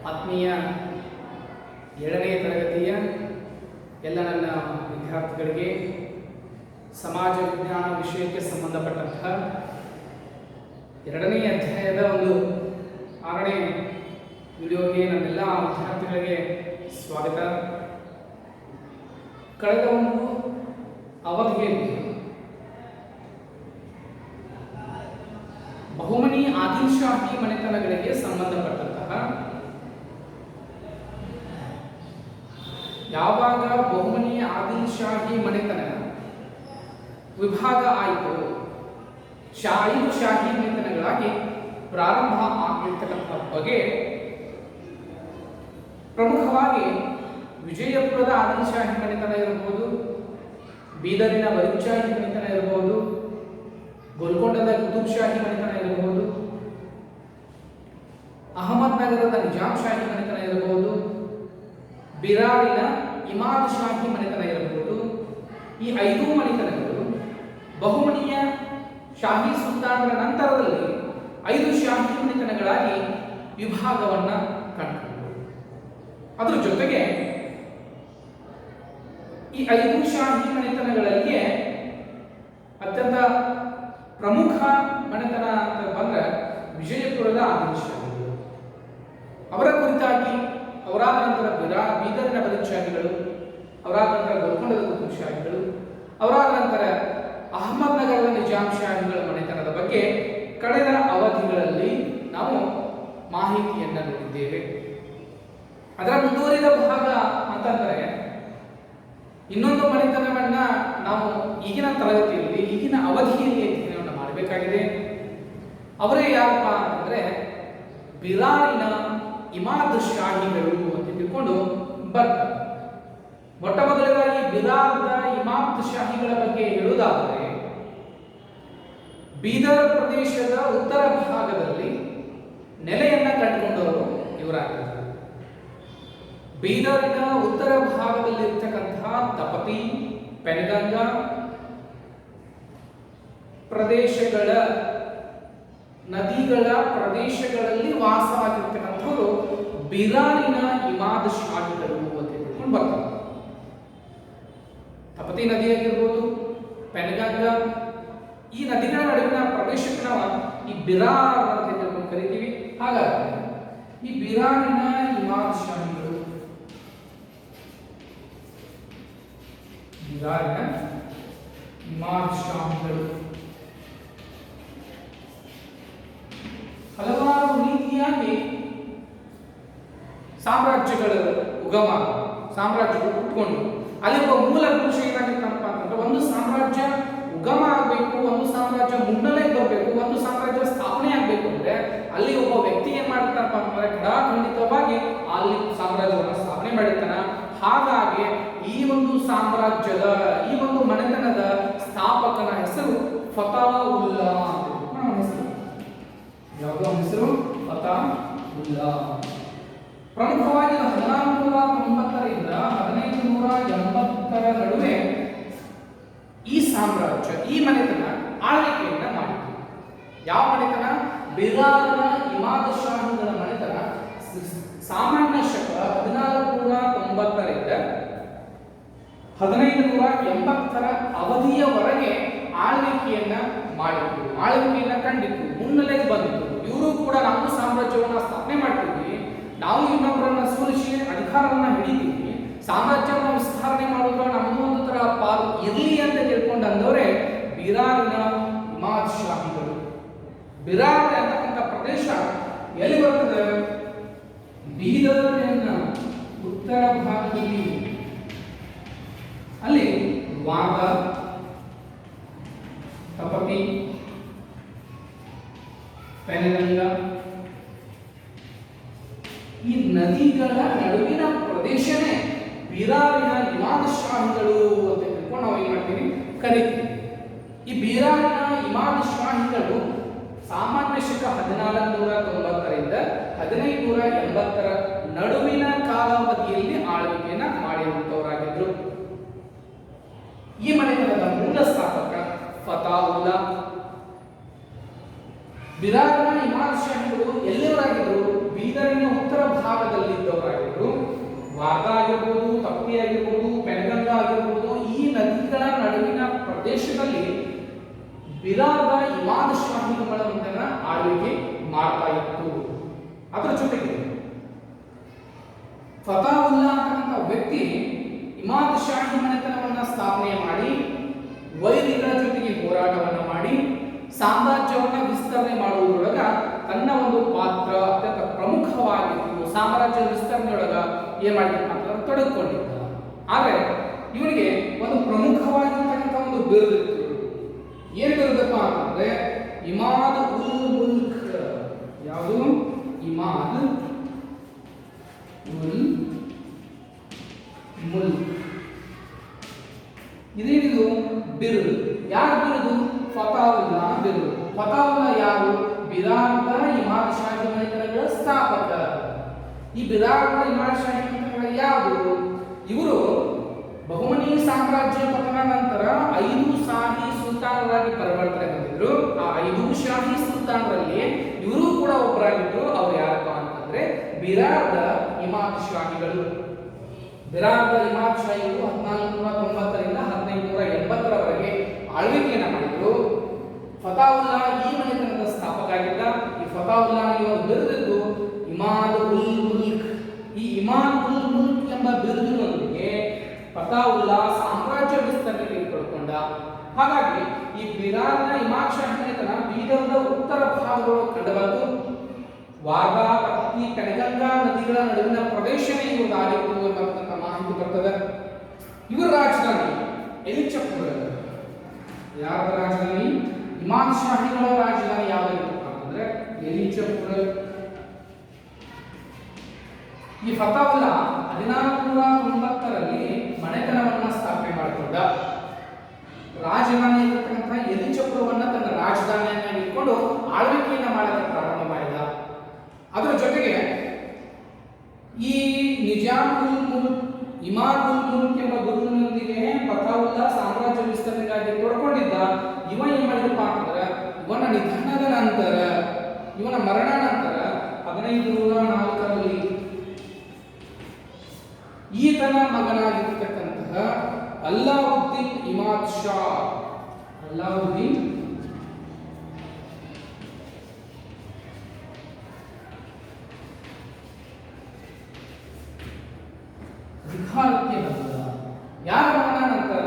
ಆತ್ಮೀಯ 7ನೇ ತರಗತಿಯ ಎಲ್ಲ ನನ್ನ ವಿದ್ಯಾರ್ಥಿಗಳಿಗೆ ಸಮಾಜ ವಿಜ್ಞಾನ ವಿಷಯಕ್ಕೆ ಸಂಬಂಧಪಟ್ಟಂತಹ 2ನೇ ಅಧ್ಯಾಯದ ಒಂದು 6ನೇ ವಿಡಿಯೋಗೆ ನನ್ನೆಲ್ಲ ವಿದ್ಯಾರ್ಥಿಗಳಿಗೆ ಸ್ವಾಗತ. ಕಳೆದ ಒಂದು ಅವಧಿಯಲ್ಲಿ ಬಹುಮನಿ ಆದಿಲ್ಶಾಹಿ ಮನೆತನಗಳಿಗೆ ಸಂಬಂಧಪಟ್ಟಂತಹ ಯಾವಾಗ ಬಹುಮನಿ ಆದಿಲ್ಶಾಹಿ ಮನೆತನ ವಿಭಾಗ ಆಯಿತು, 5 ಶಾಹಿ ಮನೆತನಗಳಾಗಿ ಪ್ರಾರಂಭ ಆಗಿರ್ತಕ್ಕಂಥ ಬಗ್ಗೆ ಪ್ರಮುಖವಾಗಿ ವಿಜಯಪುರದ ಆದಿಲ್ಶಾಹಿ ಮನೆತನ ಇರಬಹುದು, ಬೀದರಿನ ಬರೀದ್ಶಾಹಿ ಮನೆತನ ಇರಬಹುದು, ಗೋಲ್ಕೊಂಡದ ಕುತುಬ್ಶಾಹಿ ಮನೆತನ ಇರಬಹುದು, ಅಹಮದ್ನಗರದ ನಿಜಾಮ್ ಶಾಹಿ ಮನೆತನ ಇರಬಹುದು, ಬಿರಾರಿನ ಇಮಾದ್ ಶಾಹಿ ಮನೆತನ ಇರಬಹುದು. ಈ 5 ಮನೆತನಗಳು ಬಹುಮನಿಯ ಶಾಹಿ ಸುಲ್ತಾನರ ನಂತರದಲ್ಲಿ 5 ಶಾಹಿ ಮನೆತನಗಳಾಗಿ ವಿಭಾಗವನ್ನ ಕಂಡುಕೊಂಡರು. ಅದರ ಜೊತೆಗೆ ಈ 5 ಶಾಹಿ ಮನೆತನಗಳಲ್ಲಿಯೇ ಅತ್ಯಂತ ಪ್ರಮುಖ ಮನೆತನ ಅಂತ ಬಂದ್ರೆ ವಿಜಯಪುರದ ಆದಿಲ್ಶಾಹಿಗಳು. ಅವರ ಕುರಿತಾಗಿ ಅವರಾದ ನಂತರ ಬೀದರಿನ ಬರೀದ್ಶಾಹಿಗಳು, ಅವರಾದ ನಂತರ ಗೋಲ್ಕೊಂಡದ ಕುತುಬ್ಶಾಹಿಗಳು, ಅವರಾದ ನಂತರ ಅಹಮದ್ನಗರದ ನಿಜಾಮ್ ಶಾಹಿಗಳ ಮನೆತನದ ಬಗ್ಗೆ ಕಳೆದ ಅವಧಿಗಳಲ್ಲಿ ನಾವು ಮಾಹಿತಿಯನ್ನು ನೋಡಿದ್ದೇವೆ. ಅದರ ಮುಂದುವರಿದ ಭಾಗ ಅಂತಂದರೆ ಇನ್ನೊಂದು ಮನೆತನವನ್ನ ನಾವು ಈಗಿನ ತರಗತಿಯಲ್ಲಿ ಈಗಿನ ಅವಧಿಯಲ್ಲಿ ಅಧ್ಯಯನವನ್ನು ಮಾಡಬೇಕಾಗಿದೆ. ಅವರೇ ಯಾರಪ್ಪ ಅಂತಂದ್ರೆ ಬಿರಾರಿನ ಇಮಾದ್ ಶಾಹಿಗಳು ಅಂತ ತಿಳ್ಕೊಂಡು ಬರ್ತಾರೆ. ಮೊಟ್ಟ ಮೊದಲನೇದಾಗಿ ಬಿರಾರದ ಇಮಾದ್ ಶಾಹಿಗಳ ಬಗ್ಗೆ ಹೇಳುವುದಾದರೆ ಬೀದರ್ ಪ್ರದೇಶದ ಉತ್ತರ ಭಾಗದಲ್ಲಿ ನೆಲೆಯನ್ನ ಕಟ್ಟಿಕೊಂಡವರು ಇವರಾಗಿದ್ದಾರೆ. ಬೀದರಿನ ಉತ್ತರ ಭಾಗದಲ್ಲಿರ್ತಕ್ಕಂತಹ ತಪತಿ, ಪೆನಗಂಗಾ ಪ್ರದೇಶಗಳ ನದಿಗಳ ಪ್ರದೇಶಗಳಲ್ಲಿ ವಾಸವಾಗಿರ್ತಕ್ಕಂಥವರು ಬಿರಾರಿನ ಇಮಾದ್ ಶಾಹಿಗಳು ಅಂತ ತಿಳ್ಕೊಂಡು ಬರ್ತಾರೆ. ತಪತಿ ನದಿಯಾಗಿರ್ಬೋದು, ಪೆನಗಂಗಾ, ಈ ನದಿಗಳ ನಡುವಿನ ಪ್ರದೇಶಕ್ಕೆ ನಾವು ಈ ಬಿರಾರ್ ಅಂತ ತಿಳ್ಕೊಂಡು ಕರಿತೀವಿ. ಹಾಗಾಗಿ ಈ ಬಿರಾರಿನ ಇಮಾದ್ ಶಾಹಿಗಳು, ಬಿರಾರಿನ ಇಮಾದ್ ಶಾಹಿಗಳು ಹಲವಾರು ರೀತಿಯಾಗಿ ಸಾಮ್ರಾಜ್ಯಗಳ ಉಗಮ, ಸಾಮ್ರಾಜ್ಯಗಳು ಹುಟ್ಕೊಂಡು ಅಲ್ಲಿ ಒಬ್ಬ ಮೂಲ ಪುರುಷ ಏನಾಗಿತ್ತಪ್ಪ ಅಂತಂದ್ರೆ ಒಂದು ಸಾಮ್ರಾಜ್ಯ ಉಗಮ ಆಗಬೇಕು, ಒಂದು ಸಾಮ್ರಾಜ್ಯ ಮುನ್ನಲೆ ಬರಬೇಕು, ಒಂದು ಸಾಮ್ರಾಜ್ಯ ಸ್ಥಾಪನೆ ಆಗಬೇಕು ಅಂದ್ರೆ ಅಲ್ಲಿ ಒಬ್ಬ ವ್ಯಕ್ತಿ ಏನ್ ಮಾಡ್ತಾನಪ್ಪ ಅಂತಂದ್ರೆ ಖಂಡಿತವಾಗಿ ಅಲ್ಲಿ ಸಾಮ್ರಾಜ್ಯವನ್ನು ಸ್ಥಾಪನೆ ಮಾಡಿರ್ತಾನ. ಹಾಗಾಗಿ ಈ ಒಂದು ಸಾಮ್ರಾಜ್ಯದ ಈ ಒಂದು ಮನೆತನದ ಸ್ಥಾಪಕನ ಹೆಸರು ಫತಾವುಲ್ಲಾ ಅಂತ ಹೆಸರು. ಯಾವುದೋ ಹೆಸರು ಫತಾವುಲ್ಲಾ. ಪ್ರಮುಖವಾಗಿ 1490ರಿಂದ 1580 ನಡುವೆ ಈ ಸಾಮ್ರಾಜ್ಯ, ಈ ಮನೆತನ ಆಳ್ವಿಕೆಯನ್ನ ಮಾಡಿತು. ಯಾವ ಮನೆತನ? ಬಿರಾರ್ನ ಇಮಾದ್ ಶಾಹಿಗಳ ಮನೆತನ ಸಾಮಾನ್ಯ ಶಕ 1490ರಿಂದ 1580 ಅವಧಿಯವರೆಗೆ ಆಳ್ವಿಕೆಯನ್ನ ಮಾಡಿತು, ಆಳ್ವಿಕೆಯನ್ನ ಕಂಡಿತು, ಮುನ್ನೆಲೆಗೆ ಬಂದಿತು. ಇವರು ಕೂಡ ನಾವು ಸಾಮ್ರಾಜ್ಯವನ್ನ ಸ್ಥಾಪನೆ ಮಾಡ್ತೀವಿ, ನಾವು ಇನ್ನೊಬ್ಬರನ್ನ ಸೋಲಿಸಿ ಅಧಿಕಾರವನ್ನ ಹಿಡಿತೀವಿ, ಸಾಮ್ರಾಜ್ಯವನ್ನು ವಿಸ್ತರಣೆ ಮಾಡುವ ನಮ್ಮದು ಒಂದು ತರ ಪಾಲು ಇರಲಿ ಅಂತ ತಿಳ್ಕೊಂಡು ಅಂದವರೇ ಬಿರಾರಿನ ಇಮಾದ್ ಶಾಹಿಗಳು. ಬಿರಾರ್ ಅಂತಕ್ಕಂಥ ಪ್ರದೇಶ ಎಲ್ಲಿ ಬರ್ತದೆ? ಬೀದರಿನ ಉತ್ತರ ಭಾಗದಲ್ಲಿ, ಅಲ್ಲಿ ವಾಗ, ತಪತಿ, ಪೆನಗಂಗಾ ಈ ನದಿಗಳ ನಡುವಿನ ಪ್ರದೇಶನೇ ಬಿರಾರಿನ ಇಮಾದ್ ಶಾಹಿಗಳು ಅಂತ ತಿಳ್ಕೊಂಡು ನಾವು ಏನ್ ಮಾಡ್ತೀವಿ, ಕರಿತೀವಿ. ಈ ಬಿರಾರಿನ ಇಮಾದ್ ಶಾಹಿಗಳು ಸಾಮಾನ್ಯ ಶಕ 1490ರಿಂದ 1580 ನಡುವಿನ ಕಾಲಾವಧಿಯಲ್ಲಿ ಆಳ್ವಿಕೆಯನ್ನ ಮಾಡಿರುವಂತವರಾಗಿದ್ರು. ಈ ಮನೆತನದ ಮೂಲ ಸ್ಥಾಪಕ ಫತಾವುಲ್ಲಾ. ಬಿರಾರ್ನ ಇಮಾದ್ ಶಾಹಿಗಳು ಎಲ್ಲಿಯವರಾಗಿದ್ದರು? ಬೀದರಿನ ಉತ್ತರ ಭಾಗದಲ್ಲಿದ್ದವರಾಗಿದ್ರು. ವಾರ್ಧಾ ಆಗಿರ್ಬೋದು, ತಪ್ತಿ ಆಗಿರ್ಬೋದು, ಪೆನಗಂಗಾ ಆಗಿರ್ಬೋದು, ಈ ನದಿಗಳ ನಡುವಿನ ಪ್ರದೇಶದಲ್ಲಿ ಬಿರಾದ ಇಮಾದ್ ಶಾಹಿಗಳನ್ನ ಆಳ್ವಿಕೆ ಮಾಡ್ತಾ ಇತ್ತು. ಅದರ ಜೊತೆಗೆ ಫತಾವುಲ್ಲಾ ಅಂತಕ್ಕಂಥ ವ್ಯಕ್ತಿ ಇಮಾದ್ ಶಾಹಿ ಮನೆತನವನ್ನ ಸ್ಥಾಪನೆ ಮಾಡಿ ವೈರಿಗಳ ಜೊತೆಗೆ ಹೋರಾಟವನ್ನ ಮಾಡಿ ಸಾಮ್ರಾಜ್ಯವನ್ನ ವಿಸ್ತರಣೆ ಮಾಡುವುದರೊಳಗ ತನ್ನ ಒಂದು ಪಾತ್ರ ಅತ್ಯಂತ ಪ್ರಮುಖವಾಗಿತ್ತು. ಸಾಮ್ರಾಜ್ಯದ ವಿಸ್ತರಣೆಯೊಳಗ ಏನ್ ಮಾಡಿದ್ದ ಅಂತ ತೊಡಗಿಕೊಂಡಿದ್ದ. ಆದ್ರೆ ಇವನಿಗೆ ಒಂದು ಪ್ರಮುಖವಾಗಿರ್ತಕ್ಕಂಥ ಒಂದು ಬಿರುದಿತ್ತು. ಏನ್ ಬಿರುದಪ್ಪ ಅಂತಂದ್ರೆ ಇಮಾದ್ ಉಲ್ ಮುಲ್ಕ್. ಯಾವುದು? ಇಮಾದ್ ಉಲ್ ಮುಲ್ಕ್. ಇದೇನಿದು ಬಿರುದು. ಯಾರು ಬಿರುದು? ಫತಾವುಲ್ಲಾ ಬಿರುದು. ಫತಾವುಲ್ಲಾ ಯಾರು? ಬಿರಾದ ಇಮಾದ್ ಶಾಹಿ ಮನೆತನಗಳ ಸ್ಥಾಪಕ. ಈ ಬಿರಾದ ಇಮಾದ್ ಶಾಹಿ ಮನೆತನಗಳ ಯಾವುದು? ಇವರು ಬಹುಮನಿ ಸಾಮ್ರಾಜ್ಯ ಪತನ ನಂತರ 5 ಶಾಹಿ ಸುಲ್ತಾನರಾಗಿ ಪರಿವರ್ತನೆ ಹೊಂದಿದ್ರು. ಆ 5 ಶಾಹಿ ಸುಲ್ತಾನರಲ್ಲಿ ಇವರು ಕೂಡ ಒಬ್ಬರಾಗಿದ್ರು. ಅವ್ರು ಯಾರಪ್ಪ ಅಂತಂದ್ರೆ ಬಿರಾದ ಇಮಾದ್ ಶಾಹಿಗಳು. ಬಿರಾದ ಇಮಾದ್ ಶಾಹಿಗಳು 1490ರಿಂದ 1580ರವರೆಗೆ ಆಳ್ವಿಕೆಯನ್ನ ಮಾಡಿದ್ರು. ಫತಾವುಲ್ಲಾ ಈ ಮನೆತನದ ಸ್ಥಾಪಕ ಆಗಿದ್ದ. ಈ ಫತಾವುಲ್ಲಾಗೆ ಒಂದು ಬಿರುದಿದ್ದು ಇಮಾದ್ ಉಲ್ ಮುಲ್ಕ್. ಈ ಇಮಾದ್ ಉಲ್ ಮುಲ್ಕ್ ಎಂಬ ಬಿರುದಿನೊಂದಿಗೆ ಫತಾವುಲ್ಲಾ ಸಾಮ್ರಾಜ್ಯ ವಿಸ್ತರಣೆಗೆ ಪಡ್ಕೊಂಡ. ಹಾಗಾಗಿ ಈ ಬಿರಾದ ಇಮಾದ್ ಶಾಹಿ ಮನೆತನ ಬೀದರ್ನ ಉತ್ತರ ಭಾಗಗಳು ಕಂಡುಬಂತು. ವಾರ್ಧಾ, ತಪ್ತಿ, ಪೆನಗಂಗಾ ನದಿಗಳ ನಡುವಿನ ಪ್ರದೇಶವೇ ಇವುದಾಗಿತ್ತು ಎಂಬತಕ್ಕಂಥ ಮಾಹಿತಿ ಬರ್ತದೆ. ಇವರ ರಾಜಧಾನಿ ಎಲಿಚಪುರ. ಯಾರ ರಾಜಧಾನಿ? ಇಮಾದ್ ಶಾಹಿಗಳ ರಾಜಧಾನಿ ಯಾವಾಗಿತ್ತು ಅಂತಂದ್ರೆ ಎಲಿಚಪುರ. ಈ ಫತಾವುಲ್ಲಾ 1490ರಲ್ಲಿ ಮನೆತನವನ್ನ ಸ್ಥಾಪನೆ ಮಾಡಿಕೊಂಡ. ರಾಜಧಾನಿ ಇರತಕ್ಕಂಥ ಎಲಿಚಪುರವನ್ನ ತನ್ನ ರಾಜಧಾನಿಯನ್ನಾಗಿ ಇಟ್ಕೊಂಡು ಆಳ್ವಿಕೆಯನ್ನ ಮಾಡಕ್ಕೆ ಪ್ರಾರಂಭ ಮಾಡಿದ. ಅದರ ಜೊತೆಗೆ ಈ ನಿಜಾಮ್ ಉಲ್ ಮುಲ್ಕ್, ಇಮಾದ್ ಉಲ್ ಮುಲ್ಕ್ ಎಂಬ ಬಿರುದಿನೊಂದಿಗೆ ಫತಾವುಲ್ಲಾ ಸಾಮ್ರಾಜ್ಯ ವಿಸ್ತರಣೆಗಾಗಿ ತೊಡ್ಕೊಂಡಿದ್ದ. ಇವ ಏನ್ ಮಾಡಿದಪ್ಪ ಅಂತಂದ್ರೆ ಇವನ ನಿಧನದ ನಂತರ, ಇವನ ಮರಣ ನಂತರ 1504ರಲ್ಲಿ ಈತನ ಮಗನಾಗಿರ್ತಕ್ಕಂತಹ ಅಲ್ಲಾವುದ್ದೀನ್ ಇಮಾದ್ ಶಾ, ಅಲ್ಲಾವುದ್ದೀನ್ ಅಧಿಕಾರಕ್ಕೆ ಬಂದ. ಯಾರ ಮರಣ ನಂತರ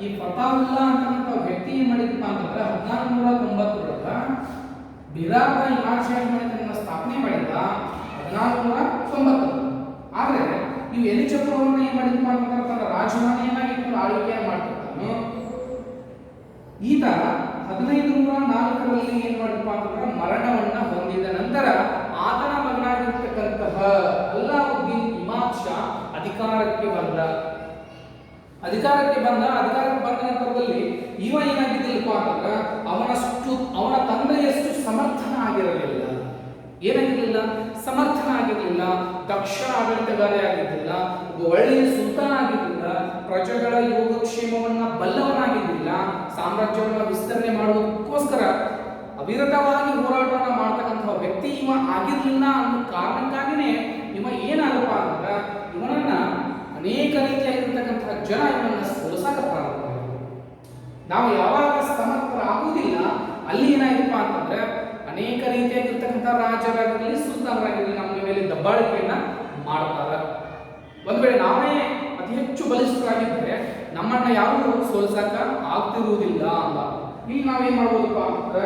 ಈ ಫತಾವುಲ್ಲಾ ಅಂತಕ್ಕಂಥ ವ್ಯಕ್ತಿ ಏನ್ ಮಾಡಿದಪ್ಪ ಅಂತಂದ್ರೆ 1490ರೊಳಗ ಬಿರಾದ ಇಮಾದ್ ಶಾಹಿ ಮನೆತನವನ್ನ ಸ್ಥಾಪನೆ ಮಾಡಿದ 1490. ಆದ್ರೆ ಇವು ಎಲಿಚಪುರವನ್ನ ಏನ್ ಮಾಡಿದಪ್ಪ ಅಂತಂದ್ರೆ ತನ್ನ ರಾಜಧಾನಿಯನ್ನಾಗಿ ಇಟ್ಕೊಂಡು ಆಳ್ವಿಕೆಯನ್ನು ಮಾಡ್ತಿರ್ತಾನು. ಈತ 1504ರಲ್ಲಿ ಏನ್ ಮಾಡಿದಪ್ಪ ಅಂತಂದ್ರೆ ಮರಣವನ್ನ ಹೊಂದಿದ ನಂತರ ಆತನ ಮಗನಾಗಿರ್ತಕ್ಕಂತಹ ಅಲ್ಲಾವುದ್ದೀನ್ ಇಮಾದ್ ಶಾ ಅಧಿಕಾರಕ್ಕೆ ಬಂದ. ಅಧಿಕಾರಕ್ಕೆ ಬಂದ ನಂತರದಲ್ಲಿ ಇವ ಏನಾಗಿದ್ದಿಲ್ಲಪ್ಪ ಅಂತಂದ್ರೆ ಅವನ ತಂದೆಯಷ್ಟು ಸಮರ್ಥನ ಆಗಿರಲಿಲ್ಲ. ಏನಾಗಿರಲಿಲ್ಲ? ಸಮರ್ಥನ ಆಗಿರಲಿಲ್ಲ. ದಕ್ಷ ಆಡಳಿತಗಾರ ಆಗಿದ್ದಿಲ್ಲ. ಒಬ್ಬ ಒಳ್ಳೆಯ ಸುಲ್ತಾನ ಆಗಿದ್ದಿಲ್ಲ. ಪ್ರಜೆಗಳ ಯೋಗಕ್ಷೇಮವನ್ನ ಬಲ್ಲವನಾಗಿದ್ದಿಲ್ಲ. ಸಾಮ್ರಾಜ್ಯವನ್ನು ವಿಸ್ತರಣೆ ಮಾಡುವುದಕ್ಕೋಸ್ಕರ ಅವಿರತವಾಗಿ ಹೋರಾಟವನ್ನ ಮಾಡ್ತಕ್ಕಂತಹ ವ್ಯಕ್ತಿ ಇವ ಆಗಿರ್ಲಿಲ್ಲ ಅನ್ನೋ ಕಾರಣಕ್ಕಾಗಿನೇ ಇವ ಏನಾಗಪ್ಪ ಅಂದ್ರೆ ಇವನನ್ನ ಅನೇಕ ರೀತಿಯಾಗಿರ್ತಕ್ಕಂತಹ ಜನ ಇವನ್ನ ಸೋಲಿಸಕ ಪ್ರಾರಂಭ ಮಾಡಿದ್ರು. ನಾವು ಯಾವಾಗ ಸಮರ್ಥರಾಗುವುದಿಲ್ಲ ಅಲ್ಲಿ ಏನಾಯ್ತಪ್ಪ ಅಂತಂದ್ರೆ ಅನೇಕ ರೀತಿಯಾಗಿರ್ತಕ್ಕಂಥ ರಾಜರಾಗಿರಲಿ, ಸುಲ್ತಾನರಾಗಿರಲಿ ನಮ್ಮ ಮೇಲೆ ದಬ್ಬಾಳಿಕೆಯನ್ನ ಮಾಡ್ತಾರೆ. ಒಂದ್ ವೇಳೆ ನಾವೇ ಅತಿ ಹೆಚ್ಚು ಬಲಿಷ್ಠರಾಗಿದ್ದರೆ ನಮ್ಮನ್ನ ಯಾರು ಸೋಲಿಸಕ ಆಗ್ತಿರುವುದಿಲ್ಲ ಅಲ್ಲ. ಇಲ್ಲಿ ನಾವೇನ್ ಮಾಡ್ಬೋದಪ್ಪ ಅಂತಂದ್ರೆ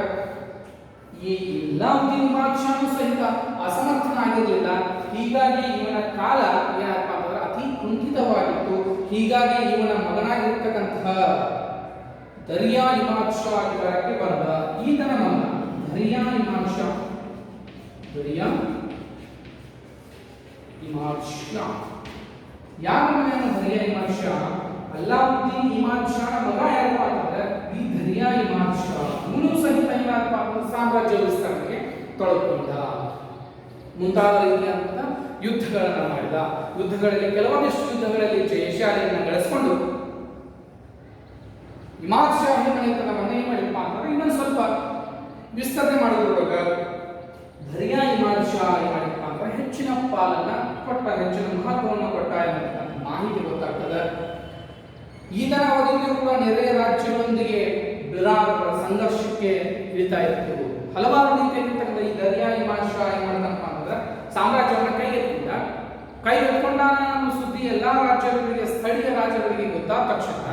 ಈ ಅಲ್ಲಾವುದ್ದೀನ್ ಇಮಾದ್ ಶಾನು ಸಹಿತ ಅಸಮರ್ಥನಾಗಿರಲಿಲ್ಲ. ಹೀಗಾಗಿ ಇವನ ಕಾಲ ಏನಪ್ಪ ಅಂತಂದ್ರೆ ಅತಿ ಕುಂಠಿತವಾಗಿತ್ತು. ಹೀಗಾಗಿ ಇವನ ಮಗನಾಗಿರ್ತಕ್ಕಂತಹ ದರಿಯಾ ಇಮಾದ್ ಶಾ ಅಧಿಕಾರಕ್ಕೆ ಬಂದ. ಈತನ ಮಗ ದರಿಯಾ ಇಮಾದ್ ಶಾ, ದರಿಯಾ ಇಮಾದ್ ಶಾ ಯಾರ ಮಗನ ದರಿಯಾ ಇಮಾದ್ ಶಾ? ಅಲ್ಲಾವುದ್ದೀನ್ ಇಮಾದ್ ಶಾನ ಮಗ ಯಾರಪ್ಪ ಅಂತಂದ್ರೆ ಈ ದರಿಯಾ ಇಮಾದ್ ಶಾ. ಇವನು ಸಹಿತ ಏನಪ್ಪ ಅಂತಂದ್ರೆ ಸಾಮ್ರಾಜ್ಯ ವಿಸ್ತರಣೆಗೆ ತೊಡಗಿಕೊಂಡ. ಮುಂತಾದ ರೀತಿಯಾದಂತಹ ಯುದ್ಧಗಳನ್ನ ಮಾಡಿದ. ಯುದ್ಧಗಳಲ್ಲಿ ಕೆಲವೊಂದಿಷ್ಟು ಯುದ್ಧಗಳಲ್ಲಿ ಜಯಶಾಲಿಯನ್ನ ಗಳಿಸಿಕೊಂಡು ಇಮಾದ್ ಶಾಹಿ ಮನೆತನವನ್ನ ಏನ್ ಮಾಡಿಪ್ಪ ಅಂತಂದ್ರೆ ಇನ್ನೊಂದು ಸ್ವಲ್ಪ ವಿಸ್ತರಣೆ ಮಾಡೋದ್ರೊಳಗ ದರಿಯಾ ಇಮಾದ್ ಶಾ ಏನ್ ಮಾಡಿಪ್ಪ ಹೆಚ್ಚಿನ ಪಾಲನ್ನ ಕೊಟ್ಟ, ಹೆಚ್ಚಿನ ಮಹತ್ವವನ್ನು ಕೊಟ್ಟ ಎನ್ನುವಂಥ ಮಾಹಿತಿ ಗೊತ್ತಾಗ್ತದೆ. ಈತನ ಅವಧಿಯೂ ಕೂಡ ನೆರೆಯ ರಾಜ್ಯಗಳೊಂದಿಗೆ ಬಿರಾದರ ಸಂಘರ್ಷಕ್ಕೆ ಇಳಿತಾ ಇತ್ತು. ಹಲವಾರು ರೀತಿಯಾಗಿರ್ತಕ್ಕಂಥ ಈ ದರ್ಯಾ ಇಮಾದ್ ಶಾ ಏನ್ ಮಾಡ್ತಾನಪ್ಪ ಅಂದ್ರೆ ಸಾಮ್ರಾಜ್ಯವನ್ನು ಕೈಗೆತ್ಕೊಂಡ ಸುದ್ದಿ ಎಲ್ಲಾ ರಾಜ್ಯಗಳಿಗೆ, ಸ್ಥಳೀಯ ರಾಜ್ಯಗಳಿಗೆ ಗೊತ್ತಾದ ತಕ್ಷಣ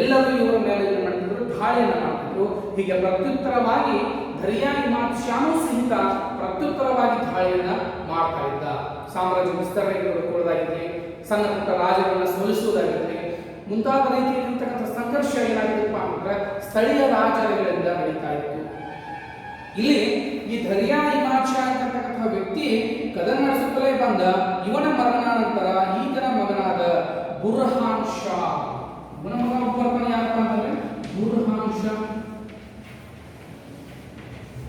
ಎಲ್ಲರೂ ಇವರ ಮೇಲೆ ಏನು ಮಾಡ್ತಿದ್ರು, ದಾಳಿಯನ್ನು ಮಾಡ್ತಿದ್ರು. ಹೀಗೆ ಪ್ರತ್ಯುತ್ತರವಾಗಿ ದರ್ಯಾ ಇಮಾದ್ ಶಾನೂ ಸಹಿತ ಪ್ರತ್ಯುತ್ತರವಾಗಿ ದಾಳಿಯನ್ನ ಮಾಡ್ತಾ ಇದ್ದ. ಸಾಮ್ರಾಜ್ಯ ವಿಸ್ತರಣೆಗೊಳ್ಳೋದಾಗಿರಲಿ, ಸಣ್ಣ ಪುಟ್ಟ ರಾಜ್ಯಗಳನ್ನು ಸೋಲಿಸುವುದಾಗಿರಲಿ, ಮುಂತಾದ ರೀತಿಯಲ್ಲಿರ್ತಕ್ಕಂಥ ಸಂಘರ್ಷ ಏನಾಗಿದೆಪ್ಪ ಅಂದ್ರೆ ಸ್ಥಳೀಯ ರಾಜ್ಯಗಳಿಂದ ನಡೀತಾ ಇತ್ತು. ಇಲ್ಲಿ ಈ ದರ್ಯಾ ಇಮಾದ್ ಶಾ ಅಂತಕ್ಕಂತಹ ವ್ಯಕ್ತಿ ಕದನ ನಡೆಸುತ್ತಲೇ ಬಂದ. ಇವನ ಮರಣಾನಂತರ ಈತನ ಮಗನಾದ ಬುರ್ಹಾನ್ ಶಾ, ಇವನ ಮಗ ಒಬ್ಬರನ್ನ ಯಾರಪ್ಪ ಅಂತಂದ್ರೆ ಬುರ್ಹಾನ್ ಶಾ.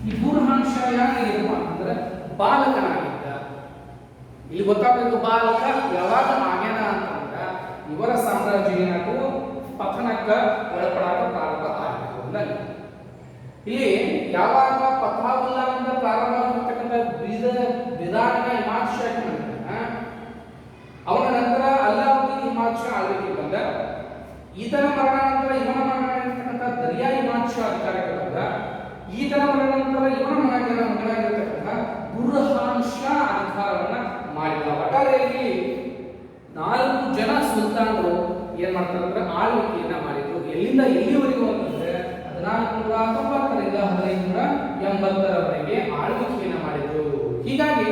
ಈ ಬುರ್ಹಾನ್ ಶಾ ಯಾರಿಗಪ್ಪ ಅಂತಂದ್ರೆ ಬಾಲಕನಾಗಿದ್ದ. ಇಲ್ಲಿ ಗೊತ್ತಾಗಬೇಕು, ಬಾಲಕ ಯಾವಾಗ ಆಗ್ಯಾನ ಅಂತಂದ್ರ ಇವರ ಸಾಮ್ರಾಜ್ಯ ಏನಾಯ್ತು, ಪತನಕ್ಕ ಒಳಪಡಾಕ ಪ್ರಾರಂಭ ಆಯಿತು. ಇಲ್ಲಿ ಯಾವಾಗ ಫತಾವುಲ್ಲಾಹಿಂದ ಪ್ರಾರಂಭ ಆಗಿರ್ತಕ್ಕಂಥ ಬಿರಾದರ ಇಮಾದ್ ಶಾ ಅವನ ನಂತರ ಅಲ್ಲಾವುದ್ದೀನ್ ಇಮಾದ್ ಶಾ ಆಳ್ವಿಕೆ ಬಂದ. ಈತನ ಮರಣಾನಂತರ ಇವನ ಮಗನಾಗಿರ್ತಕ್ಕಂಥ ದರ್ಯಾ ಇಮಾದ್ ಶಾ ಅಧಿಕಾರಕ್ಕೆ ಬಂದ. ಈತನ ಮರಣಾನಂತರ ಇವನ ಮಗನಾಗಿರ್ತಕ್ಕಂಥ ಬುರ್ಹಾನ್ ಶಾ ಅಧಿಕಾರವನ್ನ ಮಾಡಿದ. ಒಟ್ಟಾರೆಯಾಗಿ 4 ಜನ ಸುಲ್ತಾನರು ಏನ್ ಮಾಡ್ತಾರೆ ಅಂದ್ರೆ ಆಳ್ವಿಕೆಯನ್ನ ಮಾಡಿದ್ರು. ಎಲ್ಲಿಂದ ಎಲ್ಲಿವರೆಗೂ ಅಂತಂದ್ರೆ 1490ರಿಂದ 1580ರವರೆಗೆ ಆಳ್ವಿಕೆಯನ್ನ ಮಾಡಿದ್ರು. ಹೀಗಾಗಿ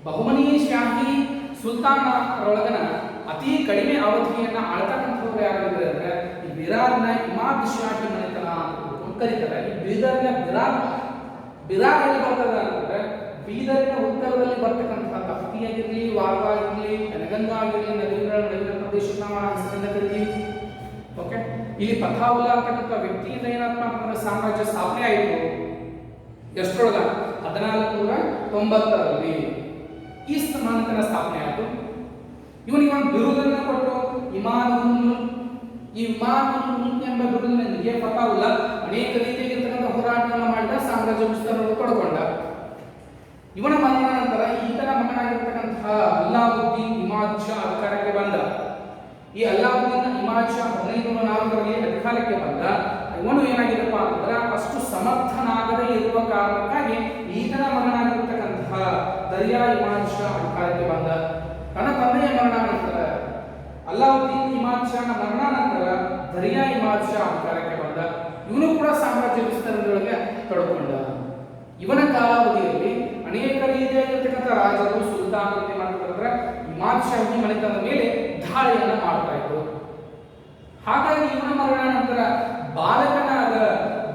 ಬಹುಮನಿ ಶಾಹಿ ಸುಲ್ತಾನರೊಳಗನ ಅತಿ ಕಡಿಮೆ ಅವಧಿಯನ್ನ ಆಳ್ತಕ್ಕಂಥವ್ರು ಯಾರಾಗಿದ್ರೆ ಅಂದ್ರೆ ಈ ಬಿರಾರ್ನ ಇಮಾದ್ ಶಾಹಿ ಮನೆತನ ಅಂತ ಕರೀತಾರೆ. ಈ ಬೀದರ್ನ ಬಿರಾರ್ ಎಲ್ಲಿ ಬರ್ತದ ಅಂತಂದ್ರೆ ಬೀದರಿನ ಉತ್ತರದಲ್ಲಿ ಬರ್ತಕ್ಕಂತಹ ತಪ್ತಿ ಆಗಿರ್ಲಿ, ವಾರ್ಗ ಆಗಿರ್ಲಿ, ಕನಗಂಗಾ ಆಗಿರ್ಲಿ, ನದಿಗಳ ನದಿಗಳ ಪ್ರದೇಶಕ್ಕೆ ನಾವು ಆ ಹೆಸರಿಂದ ಕರಿತೀವಿ. ಓಕೆ, ಇಲ್ಲಿ ಫತಾವುಲ್ಲಾ ಅಂತಕ್ಕಂಥ ವ್ಯಕ್ತಿಯಿಂದ ಏನಪ್ಪ ಅಂತಂದ್ರೆ ಸಾಮ್ರಾಜ್ಯ ಸ್ಥಾಪನೆ ಆಯಿತು. ಎಷ್ಟರೊಳಗ 1490ರಲ್ಲಿ ಈ ಮನೆತನ ಸ್ಥಾಪನೆ ಆಯಿತು. ಇವನಿಗೆ ಒಂದು ಬಿರುದನ್ನ ಕೊಟ್ಟು ಇಮಾದುಲ್ ಮುಲ್ಕ್. ಈ ಇಮಾದುಲ್ ಮುಲ್ಕ್ ಎಂಬ ಬಿರುದಿನೊಂದಿಗೆ ಫತಾವುಲ್ಲಾ ಅನೇಕ ರೀತಿಯಾಗಿರ್ತಕ್ಕಂಥ ಹೋರಾಟವನ್ನು ಮಾಡಿದ, ಸಾಮ್ರಾಜ್ಯ ವಿಸ್ತರಣೆ ಪಡ್ಕೊಂಡ. ಇವನ ಮರಣಾನಂತರ ಈತನ ಮಗನಾಗಿರ್ತಕ್ಕಂತಹ ಅಲ್ಲಾವುದ್ದೀನ್ ಇಮಾದ್ ಶಾ ಅಧಿಕಾರಕ್ಕೆ ಬಂದ. ಈ ಅಲ್ಲಾವುದ್ದೀನ್ ಇಮಾದ್ ಶಾ 1504ರಲ್ಲಿ ಅಧಿಕಾರಕ್ಕೆ ಬಂದ. ಇವನು ಏನಾಗಿದೆಪ್ಪ ಅಂತಂದ್ರೆ ಅಷ್ಟು ಸಮರ್ಥನಾಗದೇ ಇರುವ ಕಾರಣಕ್ಕಾಗಿ ಈತನ ಮಗನಾಗಿರ್ತಕ್ಕಂತಹ ದರ್ಯಾ ಇಮಾದ್ ಶಾ ಅಧಿಕಾರಕ್ಕೆ ಬಂದ. ತನ್ನ ತಂದೆಯ ಮರಣಾನಂತರ ಅಲ್ಲಾವುದ್ದೀನ್ ಇಮಾದ್ ಶಾನ ಮರಣಾನಂತರ ದರ್ಯಾ ಇಮಾದ್ ಶಾ ಅಧಿಕಾರಕ್ಕೆ ಬಂದ. ಇವನು ಕೂಡ ಸಾಮ್ರಾಜ್ಯ ವಿಸ್ತರಣೆಯೊಳಗೆ ತೊಡಕೊಂಡ. ಇವನ ಕಾಲಾವಧಿಯಲ್ಲಿ ಅನೇಕ ರೀತಿಯಾಗಿರ್ತಕ್ಕಂಥ ರಾಜರು, ಸುಲ್ತಾನರು ಏನ್ ಮಾಡ್ತಾರೆ, ಇಮಾದ್ ಶಾಹಿ ಮನೆತನದ ಮೇಲೆ ದಾಳಿಯನ್ನ ಮಾಡ್ತಾ ಇದ್ರು. ಹಾಗಾಗಿ ಇವನ ಮರಣಾನಂತರ ಬಾಲಕನಾದ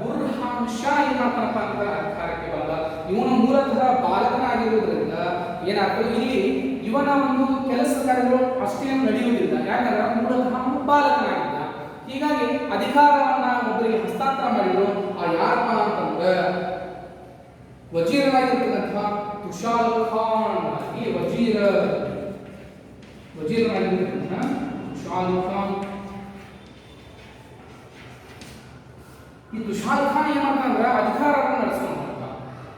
ಬುರ್ಹಾನ್ ಶಾ ಏನ್ ಮಾಡ್ತಾನಪ್ಪ ಅಂತ ಅಧಿಕಾರಕ್ಕೆ ಬಂದ. ಇವನು ಮೂಲತಃ ಬಾಲಕನಾಗಿರುವುದರಿಂದ ಏನಾಗ್ತದೆ, ಇಲ್ಲಿ ಇವನ ಒಂದು ಕೆಲಸ ಕಾರ್ಯಗಳು ಅಷ್ಟೇನು ನಡೆಯುವುದಿಲ್ಲ. ಯಾಕಂದ್ರೆ ಮೂಲತಃ ಬಾಲಕನಾಗಿದ್ದ. ಹೀಗಾಗಿ ಅಧಿಕಾರವನ್ನ ಒಬ್ಬರಿಗೆ ಹಸ್ತಾಂತರ ಮಾಡಿದ್ರು. ಆ ಯಾರಪ್ಪ ಅಂತಂದ್ರೆ ವಜೀರನಾಗಿರ್ತಕ್ಕಂಥ ತುಷಾಲ್ ಖಾನ್. ಈ ವಜೀರನಾಗಿರ್ತಕ್ಕಂಥ ತುಷಾಲ್ ಖಾನ್. ಈ ತುಷಾಲ್ ಖಾನ್ ಏನ್ ಮಾಡ್ತಾನಂದ್ರೆ ಅಧಿಕಾರವನ್ನು ನಡೆಸ್ಕೊಂಡ.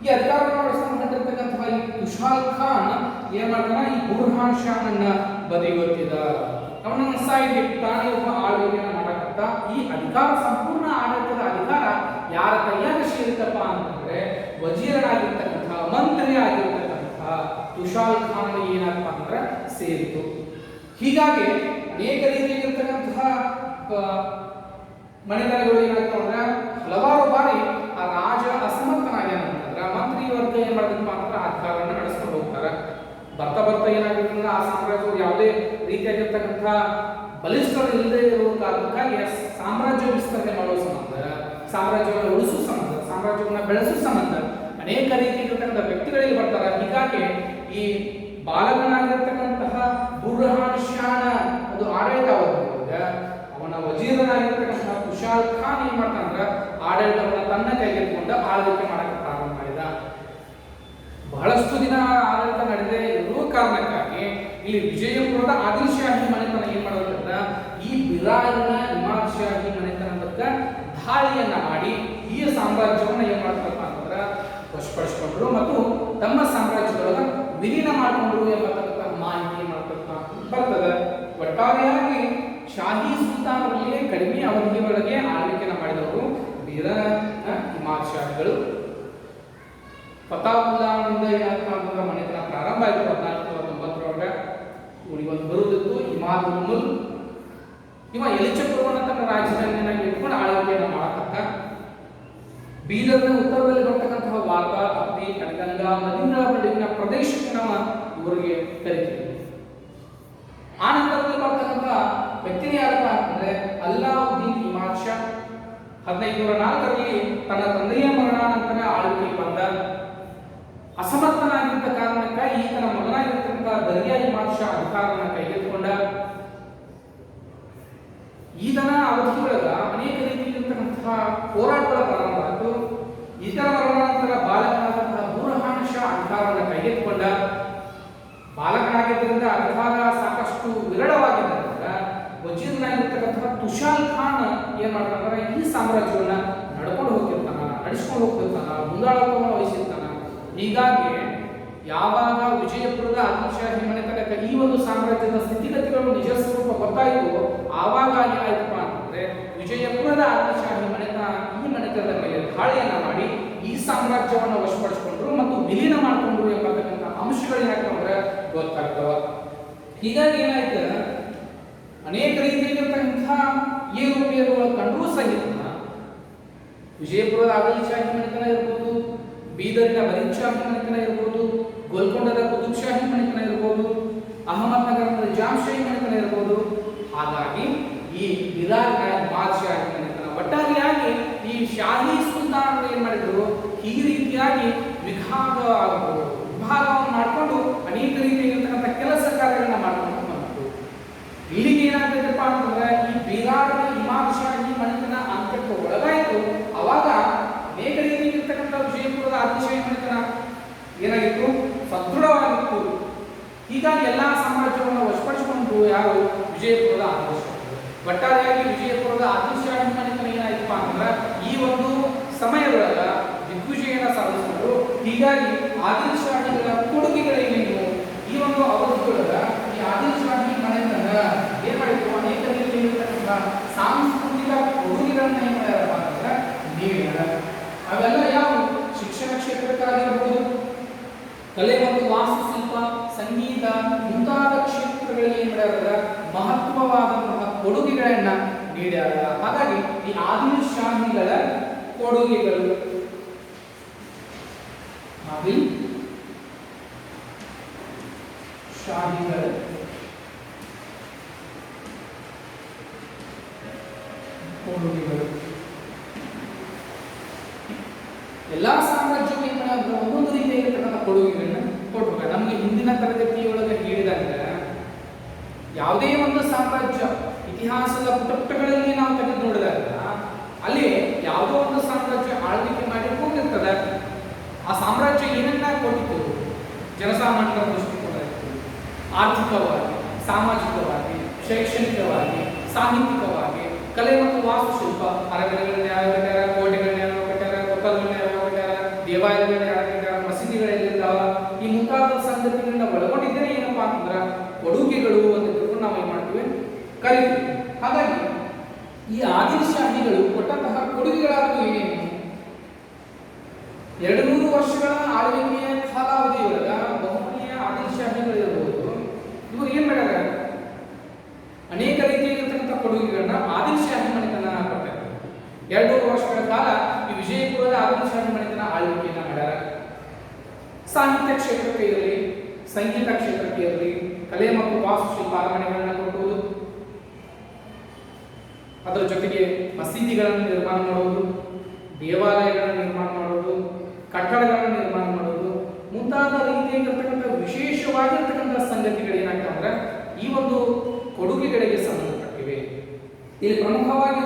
ಈ ಅಧಿಕಾರವನ್ನು ನಡೆಸ್ಕೊಂಡಿರ್ತಕ್ಕಂತಹ ಈ ತುಷಾಲ್ ಖಾನ್ ಏನ್ ಮಾಡ್ತಾನ, ಈ ಬುರ್ಹಾನ್ ಶಾನನ್ನ ಬದಿಗೊತ್ತಿದ. ಅವನನ್ನ ಸೈಡ್ಗೆ ತಾನೇ ಒಬ್ಬ ಆಳ್ವಿಕೆಯನ್ನು ಮಾಡಕತ್ತ. ಈ ಅಧಿಕಾರ, ಸಂಪೂರ್ಣ ಆಡಳಿತದ ಅಧಿಕಾರ ಯಾರ ಕೈಯಾಗ ಸೇರಿತಪ್ಪ ಅಂತಂದ್ರೆ ವಜೀರನಾಗಿರ್ತಕ್ಕಂಥ, ಮಂತ್ರಿ ಆಗಿರ್ತಕ್ಕಂಥ ತುಷಾಲ್ ಖಾನ್ ಏನಪ್ಪ ಅಂದ್ರೆ ಸೇರಿತು. ಹೀಗಾಗಿ ಅನೇಕ ರೀತಿಯಾಗಿರ್ತಕ್ಕಂತಹ ಮನೆತನಗಳು ಏನಾಗ್ತಾವ ಅಂದ್ರೆ ಹಲವಾರು ಬಾರಿ ಆ ರಾಜ ಅಸಮರ್ಥನಾಗ್ಯಾನಂತಂದ್ರೆ ಮಂತ್ರಿ ವರ್ಗ ಏನ್ ಮಾಡಿದಪ್ಪ ಅಂತಂದ್ರೆ ಅಧಿಕಾರವನ್ನು ನಡೆಸ್ಕೊಂಡು ಹೋಗ್ತಾರೆ. ಬರ್ತಾ ಬರ್ತಾ ಏನಾಗಿರ್ತಂದ್ರೆ ಆ ಸಾಮ್ರಾಜ್ಯವು ಯಾವುದೇ ರೀತಿಯಾಗಿರ್ತಕ್ಕಂಥ ಬಲಿಷ್ಠರು ಇಲ್ಲದೆ ಇರುವ ಕಾರಣಕ್ಕಾಗಿ ಸಾಮ್ರಾಜ್ಯ ವಿಸ್ತರಣೆ ಮಾಡುವ ಸಂಬಂಧ, ಸಾಮ್ರಾಜ್ಯವನ್ನು ಉಳಿಸುವ ಸಂಬಂಧ, ಸಾಮ್ರಾಜ್ಯವನ್ನು ಬೆಳೆಸುವ ಸಂಬಂಧ ಅನೇಕ ರೀತಿಯಾಗಿರ್ತಕ್ಕಂಥ ವ್ಯಕ್ತಿಗಳಿಗೆ ಬರ್ತಾರೆ. ಹೀಗಾಗಿ ಈ ಬಾಲಕನಾಗಿರ್ತಕ್ಕಂತಹ ಬುರ್ಹಾನ್ ಶಾನ ಒಂದು ಆಡಳಿತ ಅವನ ವಜೀರನಾಗಿರ್ತಕ್ಕಂತಹ ತುಷಾಲ್ ಖಾನ್ ಏನ್ ಮಾಡ್ತಾನಂದ್ರ ಆಡಳಿತವನ್ನ ತನ್ನ ಕೈಗೆತ್ತಿಕೊಂಡ ಆಳ್ವಿಕೆ ಮಾಡಕ್ಕೆ ಪ್ರಾರಂಭ ಮಾಡಿದ. ಬಹಳಷ್ಟು ದಿನ ಆಡಳಿತ ನಡೆದೇ ಇರುವ ಕಾರಣಕ್ಕಾಗಿ ಇಲ್ಲಿ ವಿಜಯಪುರದ ಆದಿಲ್ ಶಾಹಿ ಮನೆತನ ಏನ್ ಮಾಡೋದ್ರಿಂದ ಈ ಬಿರಾರ್ನ ಇಮಾದ್ ಶಾಹಿ ಮನೆತನದ ದಾಳಿಯನ್ನ ಮಾಡಿ ಈ ಸಾಮ್ರಾಜ್ಯವನ್ನ ಏನ್ ಮಾಡ್ತಾರಪ್ಪ ಅಂತಂದ್ರ ವಶಪಡಿಸಿಕೊಂಡ್ರು ಮತ್ತು ತಮ್ಮ ಸಾಮ್ರಾಜ್ಯದೊಳಗ ವಿಲೀನ ಮಾಡಿಕೊಂಡ್ರು ಎಂಬತಕ್ಕಂಥ ಮಾಹಿತಿ ಬರ್ತದೆ. ಒಟ್ಟಾರೆಯಾಗಿ ಶಾಹಿ ಸುಲ್ತಾನರಲ್ಲಿಯೇ ಕಡಿಮೆ ಅವಧಿಯೊಳಗೆ ಆಳ್ವಿಕೆಯನ್ನು ಮಾಡಿದವರು ಇಮಾದ್ ಶಾಹಿಗಳು. ಫತಾವುಲ್ಲಾನಿಂದ ಏನಪ್ಪ ಅಂತಂದ್ರೆ ಮನೆತನ ಪ್ರಾರಂಭ ಆಯಿತು 1490 ಇವನಿಗೊಂದು ಬರುವುದಿತ್ತು ಇಮಾದ್ ಉಲ್ ಮುಲ್ಕ್. ಇವ ಎಲಿಚಪುರವನ್ನ ತನ್ನ ರಾಜಧಾನಿಯನ್ನಾಗಿ ಇಟ್ಕೊಂಡು ಆಳ್ವಿಕೆಯನ್ನು ಮಾಡತಕ್ಕ ಬೀದರ್ನ ಉತ್ತರದಲ್ಲಿ ಬರ್ತಕ್ಕಂತಹ ವಾತ ಅಬ್ಬಿ ಕನಗಂಗಾ ನದಿಗಳ ನಡುವಿನ ಪ್ರದೇಶಕ್ಕೆ ನಾವು ಇವರಿಗೆ ಕರಿತೀವಿ. ಆ ನಂತರದಲ್ಲಿ ಬರ್ತಕ್ಕಂಥ ವ್ಯಕ್ತಿನೇ ಯಾರಪ್ಪ ಅಂತಂದ್ರೆ ಅಲ್ಲಾವುದ್ದೀನ್ ಇಮಾದ್ ಶಾ. 1504ರಲ್ಲಿ ತನ್ನ ತಂದೆಯ ಮರಣಾನಂತರ ಆಳ್ವಿಕೆಗೆ ಬಂದ. ಅಸಮರ್ಥನಾಗಿದ್ದ ಕಾರಣಕ್ಕೆ ಈತನ ಮಗನಾಗಿರ್ತಕ್ಕಂಥ ದರ್ಯಾ ಇಮಾದ್ ಶಾ ಅಧಿಕಾರವನ್ನು ಕೈಗೆತ್ತಿಕೊಂಡ. ಈತನ ಅವಧಿಯೊಳಗ ಅನೇಕ ರೀತಿಯಲ್ಲಿರ್ತಕ್ಕಂತಹ ಹೋರಾಟಗಳ ಪ್ರಾರಂಭ ಆಯಿತು. ಈತನ ಮರಣಾನಂತರ ಬಾಲಕನಾದಂತಹ ಬುರ್ಹಾನ್ ಶಾ ಅಧಿಕಾರವನ್ನು ಕೈಗೆತ್ತಿಕೊಂಡ. ಬಾಲಕನಾಗಿದ್ದರಿಂದ ಅಧಿಕಾರ ಸಾಕಷ್ಟು ವಿರಳವಾಗಿದ್ದರಿಂದ ವಜೀರ್ನಾಗಿರ್ತಕ್ಕಂತಹ ತುಷಾಲ್ ಖಾನ್ ಏನ್ ಮಾಡ್ತಾನೆ, ಈ ಸಾಮ್ರಾಜ್ಯವನ್ನ ನಡೆಸ್ಕೊಂಡು ಹೋಗ್ತಿರ್ತಾನ, ಮುಂದಾಳತ್ವವನ್ನು ವಹಿಸಿರ್ತಾನ. ಹೀಗಾಗಿ ಯಾವಾಗ ವಿಜಯಪುರದ ಆದಿಲ್ಶಾಹಿ ಮನೆತನಕ್ಕೆ ಈ ಒಂದು ಸಾಮ್ರಾಜ್ಯದ ಸ್ಥಿತಿಗತಿಗಳು ನಿಜ ಸ್ವರೂಪ ಗೊತ್ತಾಯಿತು, ಆವಾಗ ಏನಾಯ್ತಪ್ಪ ಅಂತಂದ್ರೆ ವಿಜಯಪುರದ ಆದಿಲ್ಶಾಹಿ ಮನೆತನ ಈ ಮನೆತನದ ಮೇಲೆ ದಾಳಿಯನ್ನ ಮಾಡಿ ಈ ಸಾಮ್ರಾಜ್ಯವನ್ನು ವಶಪಡಿಸಿಕೊಂಡ್ರು ಮತ್ತು ವಿಲೀನ ಮಾಡಿಕೊಂಡ್ರು ಎಂಬತಕ್ಕಂಥ ಅಂಶಗಳು ಏನಾಗ್ತವೆ ಗೊತ್ತಾಗ್ತವ. ಹೀಗಾಗಿ ಏನಾಯ್ತು, ಅನೇಕ ರೀತಿಯಲ್ಲಿರ್ತಕ್ಕಂತಹ ಏರುಪೇರುಗಳು ಕಂಡರೂ ಸಹಿತ ವಿಜಯಪುರದ ಆದಿಲ್ಶಾಹಿ ಮನೆತನ ಇರ್ಬೋದು, ಬೀದರಿನ ಬರೀದ್ ಶಾಹಿ ಮನೆತನ ಇರ್ಬೋದು, ಗೋಲ್ಕೊಂಡದ ಕುತುಬ್ ಶಾಹಿ ಮನೆತನ ಇರ್ಬೋದು, ಅಹಮದ್ ನಗರದ ಜಾಮ್ ಶಾಹಿ ಮನೆತನ ಇರ್ಬೋದು. ಹಾಗಾಗಿ ಈ ಇರಾಕ್ನ ಇಮಾದ್ ಶಾಹಿ ಮನೆತನ ಒಟ್ಟಾರೆಯಾಗಿ ಈ ಶಾಹಿ ಸುಲ್ತಾನರು ಏನ್ ಮಾಡಿದ್ರು, ಈ ರೀತಿಯಾಗಿ ವಿಭಾಗವನ್ನು ಮಾಡಿಕೊಂಡು ಅನೇಕ ರೀತಿಯಾಗಿರ್ತಕ್ಕಂಥ ಕೆಲಸ ಕಾರ್ಯಗಳನ್ನ ಮಾಡ್ಕೊಂಡು ಬಂತು. ಇಲ್ಲಿಗೆ ಏನಾಗ್ತೈತಪ್ಪ ಅಂತಂದ್ರೆ ಈ ಬಿರಾರ್ನ ಇಮಾದ್ ಶಾಹಿ ಮನೆತನ ಅಂತ್ಯಕ್ಕೆ ಒಳಗಾಯಿತು. ಅವಾಗ ಅನೇಕ ರೀತಿಯಾಗಿರ್ತಕ್ಕಂಥ ವಿಜಯಪುರದ ಆದಿಲ್ಶಾಹಿ ಮನೆತನ ಏನಾಗಿತ್ತು, ಸದೃಢವಾಗಿತ್ತು. ಹೀಗಾಗಿ ಎಲ್ಲಾ ಸಾಮ್ರಾಜ್ಯವನ್ನು ವಶಪಡಿಸಿಕೊಂಡು ಯಾರು ವಿಜಯಪುರದ ಆದಿಲ್ಶಾಹಿ. ಒಟ್ಟಾರೆಯಾಗಿ ವಿಜಯಪುರದ ಆದಿಲ್ಶಾಹಿ ಮನೆತನ ಏನಾಯ್ತಪ್ಪ ಅಂದ್ರೆ ಈ ಒಂದು ಸಮಯದೊಳಗ ದಿಗ್ವಿಜಯನ ಸಾಧಿಸಿದ್ರು. ಹೀಗಾಗಿ ಆದಿಲ್ಶಾಹಿಗಳ ಕೊಡುಗೆಗಳೇನೇನು ಈ ಒಂದು ಅವಧಿಯೊಳಗ ಈ ಆದಿಲ್ಶಾಹಿ ಮನೆತನ ಏನ್ ಮಾಡಿದ್ರು, ಅನೇಕ ರೀತಿಯಲ್ಲಿರ್ತಕ್ಕಂಥ ಸಾಂಸ್ಕೃತಿಕ ಕೊಡುಗೆಗಳನ್ನ ಏನ್ ಮಾಡ್ಯಾರಪ್ಪ ಅಂತಂದ್ರೆ ನೀಡ್ಯಾರ. ಅವೆಲ್ಲ ಯಾವ ಶಿಕ್ಷಣ ಕ್ಷೇತ್ರಕ್ಕಾಗಿರ್ಬೋದು, ಕಲೆ ಮತ್ತು ವಾಸ್ತುಶಿಲ್ಪ, ಸಂಗೀತ ಮುಂತಾದ ಕ್ಷೇತ್ರಗಳಲ್ಲಿ ಏನ್ ಮಾಡ್ಯಾರ ಮಹತ್ವವಾದಂತಹ ಕೊಡುಗೆಗಳನ್ನ ನೀಡ್ಯಾರ. ಹಾಗಾಗಿ ಈ ಆದಿಲ್ಶಾಹಿಗಳ ಕೊಡುಗೆಗಳು ಶಾಹಿಗಳ ಕೊಡುಗೆಗಳು ಎಲ್ಲಾ ಸಾಮ್ರಾಜ್ಯವು ಏನ್ ಮಾಡಿದ್ರು, ಒಂದೊಂದು ರೀತಿಯಾಗಿರ್ತಕ್ಕಂಥ ಕೊಡುಗೆಗಳನ್ನ ಕೊಟ್ಟು ನಮಗೆ ಹಿಂದಿನ ತರಗತಿಯೊಳಗೆ ಹೇಳಿದಾಗ ಯಾವುದೇ ಒಂದು ಸಾಮ್ರಾಜ್ಯ ಇತಿಹಾಸದ ಪುಟಗಳಲ್ಲಿ ನಾವು ತೆಗೆದು ನೋಡಿದಾಗ ಅಲ್ಲಿ ಯಾವುದೋ ಒಂದು ಸಾಮ್ರಾಜ್ಯ ಆಳ್ವಿಕೆ ಮಾಡಿ ಹೋಗಿರ್ತದೆ. ಆ ಸಾಮ್ರಾಜ್ಯ ಏನನ್ನ ಕೊಟ್ಟಿತ್ತು, ಜನಸಾಮಾನ್ಯರ ದೃಷ್ಟಿಕೋನ ಇತ್ತು, ಆರ್ಥಿಕವಾಗಿ, ಸಾಮಾಜಿಕವಾಗಿ, ಶೈಕ್ಷಣಿಕವಾಗಿ, ಸಾಹಿತ್ಯಿಕವಾಗಿ, ಕಲೆ ಮತ್ತು ವಾಸ್ತುಶಿಲ್ಪ, ಅರಮನೆಗಳನ್ನ ಯಾವ ಕಟ್ಟಾರ, ಕೋಟೆಗಳನ್ನ ಯಾವ ಕಟ್ಟಾರ, ಕೊಪ್ಪಲಗಳನ್ನ ಯಾವ ಕಟ್ಟಾರ, ದೇವಾಲಯಗಳನ್ನ ಯಾವ ಕಟ್ಟಾರ, ಮಸೀದಿಗಳೆಲ್ಲಿರ್ತಾವ, ಈ ಮುಂತಾದ ಸಂಗತಿಗಳನ್ನ ಒಳಗೊಂಡಿದ್ದರೆ ಏನಪ್ಪಾ ಅಂತಂದ್ರ ಕೊಡುಗೆಗಳು ಅಂತ ತಿಳ್ಕೊಂಡು ನಾವು ಏನ್ ಮಾಡ್ತೀವಿ, ಕರಿತೀವಿ. ಹಾಗಾಗಿ ಈ ಆದಿಲ್ಶಾಹಿಗಳು ಕೊಟ್ಟಂತಹ ಕೊಡುಗೆಗಳಾದರೂ ಏನೇನು, 200 ವರ್ಷಗಳ ಆಳ್ವಿಕೆಯ ಕಾಲಾವಧಿಯೊಳಗ ಬಹುಮನೆಯ ಆದಿಲ್ಶಾಹಿಗಳು ಇರಬಹುದು. ಇವರು ಏನ್ ಮಾಡ್ಯಾರ, ಅನೇಕ ರೀತಿಯಾಗಿರ್ತಕ್ಕಂಥ ಕೊಡುಗೆಗಳನ್ನ ಆದಿಲ್ಶಾಹಿ ಮನೆತನ ಕೊಡ್ತಾರೆ. 200 ವರ್ಷಗಳ ಕಾಲ ಈ ವಿಜಯಪುರದ ಆದಿಲ್ಶಾಹಿ ಮನೆತನ ಆಳ್ವಿಕೆಯನ್ನ ಮಾಡ್ಯಾರ. ಸಾಹಿತ್ಯ ಕ್ಷೇತ್ರಕ್ಕೆ ಇರಲಿ, ಸಂಗೀತ ಕ್ಷೇತ್ರಕ್ಕೆ ಇರಲಿ, ಕಲೆ ಮತ್ತು ವಾಸ್ತುಶಿಲ್ಪ ಅರಮನೆಗಳನ್ನ ಕೊಡುವುದು, ಅದರ ಜೊತೆಗೆ ಮಸೀದಿಗಳನ್ನು ನಿರ್ಮಾಣ ಮಾಡುವುದು, ದೇವಾಲಯಗಳನ್ನು ನಿರ್ಮಾಣ ಮಾಡುವುದು, ಕಟ್ಟಡಗಳನ್ನು ನಿರ್ಮಾಣ ಮಾಡುವುದು ಮುಂತಾದ ರೀತಿಯಾಗಿರ್ತಕ್ಕಂಥ ವಿಶೇಷವಾಗಿರ್ತಕ್ಕಂಥ ಸಂಗತಿಗಳು ಏನಾಗ್ತವೆ ಈ ಒಂದು ಕೊಡುಗೆಗಳಿಗೆ ಸಂಬಂಧಪಟ್ಟಿವೆ. ಇಲ್ಲಿ ಪ್ರಮುಖವಾಗಿ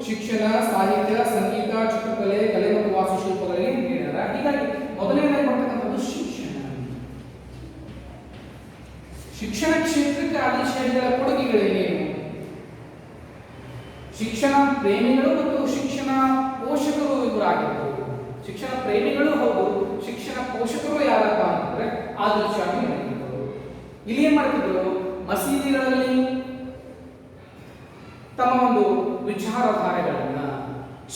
ಶಿಕ್ಷಣ, ಸಾಹಿತ್ಯ, ಸಂಗೀತ, ಚಿತ್ರಕಲೆ, ಕಲೆ ಮತ್ತು ವಾಸ್ತುಶಿಲ್ಪಗಳಿಗೆ ನೀಡಿದ್ದಾರೆ. ಹೀಗಾಗಿ ಮೊದಲನೇದಾಗಿ ಬರ್ತಕ್ಕಂಥದ್ದು ಶಿಕ್ಷಣ ಕ್ಷೇತ್ರಕ್ಕೆ ಆದಿಲ್ಶಾಹಿಗಳ ಕೊಡುಗೆಗಳೇನೇನು, ಶಿಕ್ಷಣ ಪ್ರೇಮಿಗಳು ಮತ್ತು ಶಿಕ್ಷಣ ಪೋಷಕರು ಇವರಾಗಿರ್ಬೋದು. ಶಿಕ್ಷಣ ಪ್ರೇಮಿಗಳು ಹೌದು, ಶಿಕ್ಷಣ ಪೋಷಕರು ಯಾರಪ್ಪ ಅಂತಂದ್ರೆ ಆದಿಲ್ಶಾಹಿ ಮಾಡಿದ್ರು. ಇಲ್ಲಿ ಏನ್ ಮಾಡ್ತಿದ್ರು, ಮಸೀದಿಗಳಲ್ಲಿ ತಮ್ಮ ಒಂದು ವಿಚಾರಧಾರೆಗಳನ್ನ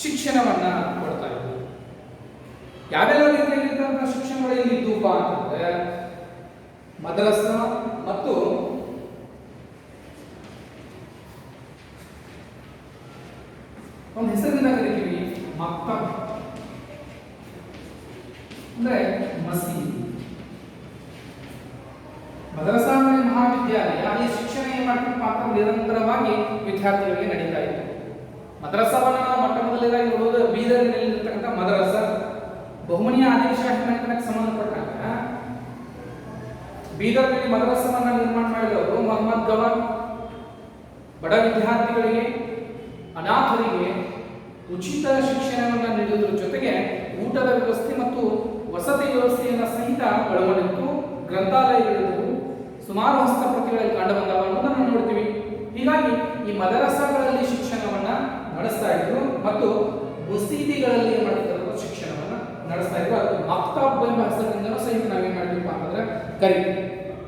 ಶಿಕ್ಷಣವನ್ನ ಕೊಡ್ತಾ ಇದ್ರು. ಯಾವೆಲ್ಲ ರೀತಿಯಾಗಿದ್ದಂತಹ ಶಿಕ್ಷಣಗಳು ಇಲ್ಲಿ ಇದ್ದೂಪ ಅಂತಂದ್ರೆ ಮದ್ರಸ ಮತ್ತು ಒಂದು ಹೆಸರಿನಿಂದ ಕರಿತೀವಿ ಮಕ್ತಬ್ ಅಂದ್ರೆ ಮಸೀದಿ. ಮದ್ರಸಾ ಅಂದ್ರೆ ಮಹಾವಿದ್ಯಾಲಯ. ಈ ಶಿಕ್ಷಣ ಏನ್ ಮಾಡ್ತಿಪ್ಪ ಅಂತ ನಿರಂತರವಾಗಿ ವಿದ್ಯಾರ್ಥಿಗಳಿಗೆ ನಡೀತಾ ಇತ್ತು. ಮದ್ರಸಾವನ್ನ ನಾವು ಮೊಟ್ಟ ಮೊದಲನೇದಾಗಿ ನೋಡೋದು ಬೀದರ್ನಲ್ಲಿರ್ತಕ್ಕಂಥ ಮದ್ರಸ. ಬಹುಮನಿಯ ಆದಿಲ್ಶಾಹಿ ಮನೆತನಕ್ಕೆ ಸಂಬಂಧಪಟ್ಟಾಗ ಬೀದರ್ನಲ್ಲಿ ಮದ್ರಸವನ್ನ ನಿರ್ಮಾಣ ಮಾಡಿದವರು ಮೊಹಮ್ಮದ್ ಗವಾನ್. ಬಡ ವಿದ್ಯಾರ್ಥಿಗಳಿಗೆ, ಅನಾಥರಿಗೆ ಉಚಿತ ಶಿಕ್ಷಣವನ್ನು ನೀಡುವುದರ ಜೊತೆಗೆ ಊಟದ ವ್ಯವಸ್ಥೆ ಮತ್ತು ವಸತಿ ವ್ಯವಸ್ಥೆಯನ್ನು ಸಹಿತ ಒಳಗೊಂಡಿತ್ತು. ಗ್ರಂಥಾಲಯಗಳಿದ್ದವು, ಸುಮಾರು ಹಸ್ತಪ್ರತಿಗಳಲ್ಲಿ ಕಂಡು ಬಂದವ ಅನ್ನೋದನ್ನು ನೋಡ್ತೀವಿ. ಹೀಗಾಗಿ ಈ ಮದರಸಾಗಳಲ್ಲಿ ಶಿಕ್ಷಣವನ್ನ ನಡೆಸ್ತಾ ಇದ್ರು ಮತ್ತು ಮಸೀದಿಗಳಲ್ಲಿ ಏನ್ ಮಾಡ್ತಿದ್ರು, ಶಿಕ್ಷಣವನ್ನ ನಡೆಸ್ತಾ ಇದ್ರು. ಅದು ಮಕ್ತಬ್ ಎಂಬ ಹೆಸರಿನಿಂದಲೂ ಸಹಿತ ನಾವೇನ್ ಮಾಡ್ತೀವಿ ಅಂತಂದ್ರೆ ಕರಿತೀವಿ.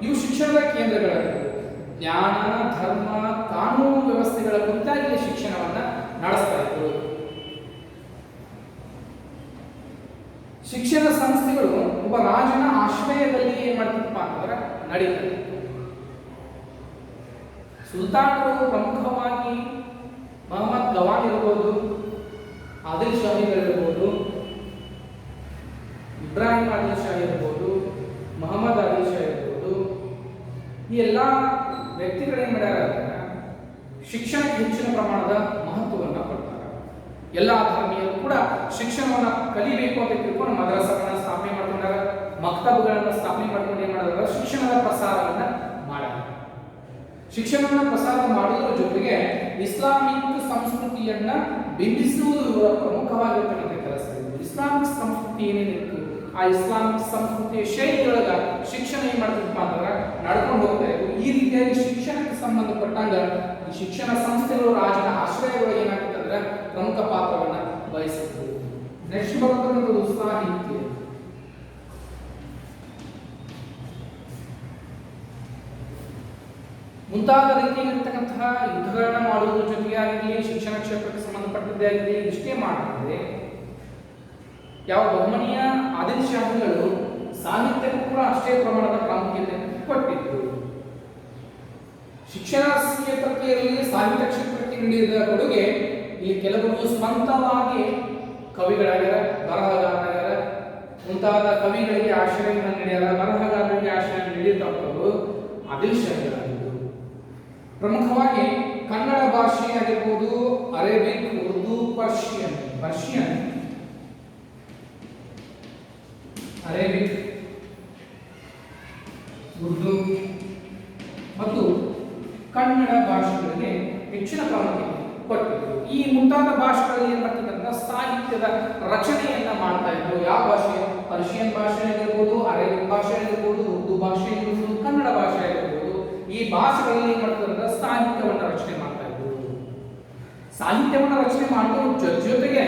ಇವು ಶಿಕ್ಷಣದ ಕೇಂದ್ರಗಳಾಗಿವೆ. ಜ್ಞಾನ, ಧರ್ಮ, ಕಾನೂನು ವ್ಯವಸ್ಥೆಗಳ ಕುರಿತಾಗಿ ಶಿಕ್ಷಣವನ್ನ ನಡೆಸ್ತಾ ಇದ್ರು. ಶಿಕ್ಷಣ ಸಂಸ್ಥೆಗಳು ಒಬ್ಬ ರಾಜನ ಆಶ್ರಯದಲ್ಲಿ ಏನ್ ಮಾಡ್ತಿತ್ತಪ್ಪ ಅಂತಂದ್ರೆ ನಡೀತದೆ. ಸುಲ್ತಾನರು ಪ್ರಮುಖವಾಗಿ ಮೊಹಮ್ಮದ್ ಗವಾನ್ ಇರ್ಬೋದು, ಆದಿಲ್ ಶಾಹಿಗಳಿರ್ಬೋದು, ಇಬ್ರಾಹಿಂ ಆದಿಲ್ ಶಾಹಿ ಇರ್ಬೋದು, ಮೊಹಮ್ಮದ್ ಆದಿಲ್ ಶಾಹಿ ಇರ್ಬೋದು, ಈ ಎಲ್ಲ ವ್ಯಕ್ತಿಗಳು ಏನ್ ಮಾಡ್ಯಾರ ಶಿಕ್ಷಣಕ್ಕೆ ಹೆಚ್ಚಿನ ಪ್ರಮಾಣದ ಮಹತ್ವವನ್ನು ಕೊಡ್ತಾರೆ. ಎಲ್ಲ ಧರ್ಮೀಯರು ಕೂಡ ಶಿಕ್ಷಣವನ್ನ ಕಲಿಬೇಕು ಅಂತ ತಿಳ್ಕೊಂಡು ಮದ್ರಸಾಗಳನ್ನ ಸ್ಥಾಪನೆ ಮಾಡ್ಕೊಂಡಾರ, ಮಕ್ತಬ್ಗಳನ್ನ ಸ್ಥಾಪನೆ ಮಾಡ್ಕೊಂಡು ಏನ್ ಮಾಡಿದಾರ, ಶಿಕ್ಷಣದ ಪ್ರಸಾರವನ್ನ ಮಾಡ್ಯಾರ. ಶಿಕ್ಷಣವನ್ನ ಪ್ರಸಾರ ಮಾಡುವುದರ ಜೊತೆಗೆ ಇಸ್ಲಾಮಿಕ್ ಸಂಸ್ಕೃತಿಯನ್ನ ಬಿಂಬಿಸುವುದು ಇವರ ಪ್ರಮುಖವಾಗಿರ್ತಕ್ಕಂಥ ಕೆಲಸ. ಇಸ್ಲಾಮಿಕ್ ಸಂಸ್ಕೃತಿ ಏನೇನಿತ್ತು, ಆ ಇಸ್ಲಾಮಿಕ್ ಸಂಸ್ಕೃತಿಯ ಶೈಲಿಯೊಳಗ ಶಿಕ್ಷಣ ಏನ್ ಮಾಡ್ತಿದ್ದಪ್ಪ ಅಂತಂದ್ರೆ ನಡ್ಕೊಂಡು ಹೋಗ್ತಾ ಇತ್ತು. ಈ ರೀತಿಯಾಗಿ ಶಿಕ್ಷಣಕ್ಕೆ ಸಂಬಂಧಪಟ್ಟಂಗ ಈ ಶಿಕ್ಷಣ ಸಂಸ್ಥೆಗಳು ರಾಜನ ಆಶ್ರಯಗಳು ಏನಾಗ್ತಂದ್ರೆ ಪ್ರಮುಖ ಪಾತ್ರವನ್ನ ವಹಿಸಿತ್ತು. ನೆಕ್ಸ್ಟ್ ಬರ್ತಕ್ಕಂಥದ್ದು ಸಾಹಿತ್ಯ. ಮುಂತಾದ ರೀತಿಯಲ್ಲಿರ್ತಕ್ಕಂತಹ ಯುದ್ಧಗಳನ್ನ ಮಾಡುವುದರ ಜೊತೆಗೆ ಆಗಲಿ, ಶಿಕ್ಷಣ ಕ್ಷೇತ್ರಕ್ಕೆ ಸಂಬಂಧಪಟ್ಟದ್ದೇ ಆಗಲಿ, ಇಷ್ಟೇ ಮಾಡುತ್ತದೆ. ಯಾವ ಬಹುಮನಿಯ ಆದಿಲ್ ಶಾಹಿಗಳು ಸಾಹಿತ್ಯಕ್ಕೂ ಕೂಡ ಅಷ್ಟೇ ಪ್ರಮಾಣದ ಪ್ರಾಮುಖ್ಯತೆ ಕೊಟ್ಟಿದ್ರು. ಶಿಕ್ಷಣ ಕ್ಷೇತ್ರಕ್ಕೆ ಇರಲಿ, ಸಾಹಿತ್ಯ ಕ್ಷೇತ್ರಕ್ಕೆ ನೀಡಿದ ಕೊಡುಗೆ ಇಲ್ಲಿ ಕೆಲವರು ಸ್ವಂತವಾಗಿ ಕವಿಗಳಾಗ್ಯಾರ, ಬರಹಗಾರರಾಗ್ಯಾರ. ಮುಂತಾದ ಕವಿಗಳಿಗೆ ಆಶ್ರಯವನ್ನು ನೀಡ್ಯಾರ, ಬರಹಗಾರರಿಗೆ ಆಶ್ರಯ ನೀಡಿದಂಥವರು ಆದಿಲ್ ಶಾಹಿಗಳಾಗಿದ್ದು. ಪ್ರಮುಖವಾಗಿ ಕನ್ನಡ ಭಾಷೆಯಾಗಿರ್ಬೋದು, Arabic, Urdu, Persian, Arabic, Urdu ಮತ್ತು ಕನ್ನಡ ಭಾಷೆಗಳಿಗೆ ಹೆಚ್ಚಿನ ಪ್ರಾಮುಖ್ಯತೆ ಕೊಟ್ಟಿದ್ರು. ಈ ಮುಂತಾದ ಭಾಷೆಗಳಲ್ಲಿ ಏನ್ ಮಾಡ್ತಿದ್ದಂತ ಸಾಹಿತ್ಯದ ರಚನೆಯನ್ನ ಮಾಡ್ತಾ ಇದ್ರು. ಯಾವ ಭಾಷೆ, ಪರ್ಷಿಯನ್ ಭಾಷೆ ಆಗಿರ್ಬೋದು, ಅರೇಬಿಕ್ ಭಾಷೆ ಆಗಿರ್ಬೋದು, ಉರ್ದು ಭಾಷೆ ಆಗಿರ್ಬೋದು, ಕನ್ನಡ ಭಾಷೆ ಆಗಿರ್ಬೋದು, ಈ ಭಾಷೆಗಳಲ್ಲಿ ಏನ್ ಮಾಡ್ತಿದ್ದಂತ ಸಾಹಿತ್ಯವನ್ನ ರಚನೆ ಮಾಡ್ತಾ ಇದ್ರು. ಸಾಹಿತ್ಯವನ್ನ ರಚನೆ ಮಾಡುವ ಜೊತೆಗೆ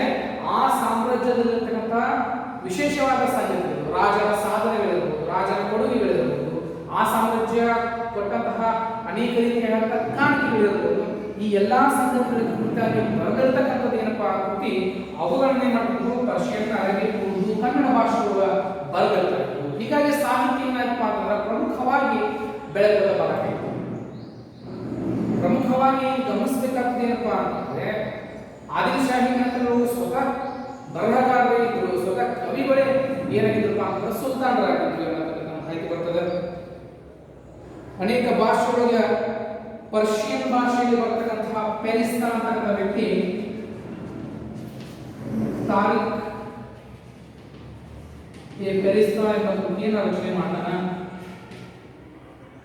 ಆ ಸಾಮ್ರಾಜ್ಯದಲ್ಲಿರ್ತಕ್ಕಂಥ ವಿಶೇಷವಾದ ಸಾಹಿತ್ಯಗಳು, ರಾಜರ ಸಾಧನೆಗಳಿರ್ಬೋದು, ರಾಜರ ಕೊಡುಗೆಗಳಿರ್ಬೋದು, ಆ ಸಾಮ್ರಾಜ್ಯ ಕೊಟ್ಟಂತಹ ಅನೇಕ ರೀತಿಯಾದಂತಹ ಕಾಣಿಕೆಗಳಿರ್ಬೋದು, ಈ ಎಲ್ಲಾ ಸಂಗತಿಗಳ ಕುರಿತಾಗಿ ಬರೆದಿರ್ತಕ್ಕಂಥದ್ದು ಏನಪ್ಪಾ ಕೃತಿ, ಅವುಗಳನ್ನೇ ಮಾಡಿದ್ರು ಪರ್ಷಿಯನ್, ಅರೇಬಿಕ್, ಉರ್ದು, ಕನ್ನಡ ಭಾಷೆಗಳ ಬರೆದಿರ್ತಾ ಇತ್ತು. ಹೀಗಾಗಿ ಸಾಹಿತ್ಯ ಏನಪ್ಪ ಅಂತಂದ್ರೆ ಪ್ರಮುಖವಾಗಿ ಬೆಳೆದ ಭಾಗ. ಪ್ರಮುಖವಾಗಿ ಗಮನಿಸಬೇಕಾದ ಏನಪ್ಪಾ ಅಂತಂದ್ರೆ ಆದಿಲ್ ಶಾಹಿ ನಂತರರು ಸ್ವತಃ ಬರಹಗಾರರೇ ಇದ್ರು, ಸ್ವತಃ ಕವಿಗಳೇ ಏನಾಗಿದ್ರಪ್ಪ ಅಂತಂದ್ರೆ ಸುಲ್ತಾನರಾಗಿದ್ರು ಅನ್ನೋದನ್ನ ಮಾಹಿತಿ ಬರ್ತದೆ. ಅನೇಕ ಭಾಷೆಗಳಿಗೆ ಪರ್ಷಿಯನ್ ಭಾಷೆಯಲ್ಲಿ ಬರ್ತಕ್ಕಂತಹ ಪೆರಿಸ್ತಾನ್ ಅಂತಕ್ಕಂಥ ವ್ಯಕ್ತಿ ತಾರಿಕ್ ಈ ಪೆರಿಸ್ತಾನ್ ಎಂಬ ಕೃತಿಯನ್ನು ರಚನೆ ಮಾಡ್ತಾನ.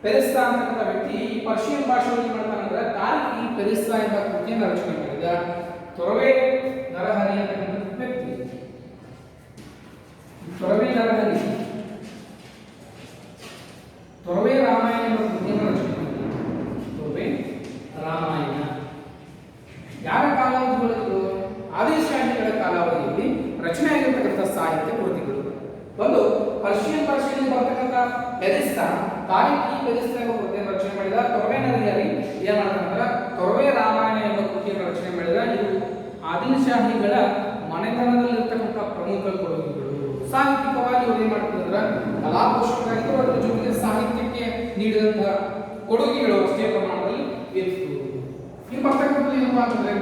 ಪೆರಿಸ್ತಾನ್ ಅಂತಕ್ಕಂಥ ವ್ಯಕ್ತಿ ಈ ಪರ್ಷಿಯನ್ ಭಾಷೆಯಲ್ಲಿ ಮಾಡ್ತಾನಂದ್ರೆ ತಾರಿಕ್ ಈ ಪೆರಿಸ್ತಾನ್ ಎಂಬ ಕೃತಿಯನ್ನು ರಚನೆ ಮಾಡಿದ. ತೊರವೆ ನರಹರಿ ಅಂತಕ್ಕಂಥ ವ್ಯಕ್ತಿ, ತೊರವೆ ನರಹರಿ ತೊರವೆ ರಾಮಾಯಣ ಎಂಬ ಕೃತಿಯನ್ನು ರಚನೆ ಮಾಡಿದ. ತೊರವೆ ರಾಮಾಯಣ ಯಾರ ಕಾಲಾವಧಿಗಳು? ಆದಿಲ್ ಶಾಹಿಗಳ ಕಾಲಾವಧಿಯಲ್ಲಿ ರಚನೆ ಆಗಿರತಕ್ಕಂಥ ಸಾಹಿತ್ಯ ಕೃತಿಗಳು. ಒಂದು ಪರ್ಷಿಯನ್ ಭಾಷೆಯಲ್ಲಿ ಬರ್ತಕ್ಕಂಥ ಪೆರಿಸ್ತಾ ತಾರೀಖ್ ಈ ಪೆರಿಸ್ತಾ ಎಂಬ ಕೃತಿಯನ್ನು ರಚನೆ ಮಾಡಿದ. ತೊರವೆ ನದಿಯಲ್ಲಿ ಏನ್ ಮಾಡ್ತಾರೆ ತೊರವೆ ರಾಮಾಯಣ ಎಂಬ ಕೃತಿಯನ್ನು ರಚನೆ ಮಾಡಿದ. ಇದು ಆದಿಲ್ ಶಾಹಿಗಳ ಮನೆತನದಲ್ಲಿರ್ತಕ್ಕಂಥ ಪ್ರಮುಖ ಕೊಡುಗೆಗಳು. ಸಾಹಿತ್ಯಿಕವಾಗಿ ಇವರು ಏನ್ ಮಾಡ್ತಿದ್ರ ಕಲಾಪೋಷಕರಾಗಿದ್ದು ಅದರ ಜೊತೆಗೆ ಸಾಹಿತ್ಯಕ್ಕೆ ನೀಡಿದಂತಹ ಕೊಡುಗೆಗಳು ಅಷ್ಟೇ ಪ್ರಮಾಣದಲ್ಲಿ ಇತ್ತು. ಇನ್ನು ಬರ್ತಕ್ಕಂಥದ್ದು ಏನಪ್ಪಾ ಅಂತಂದ್ರೆ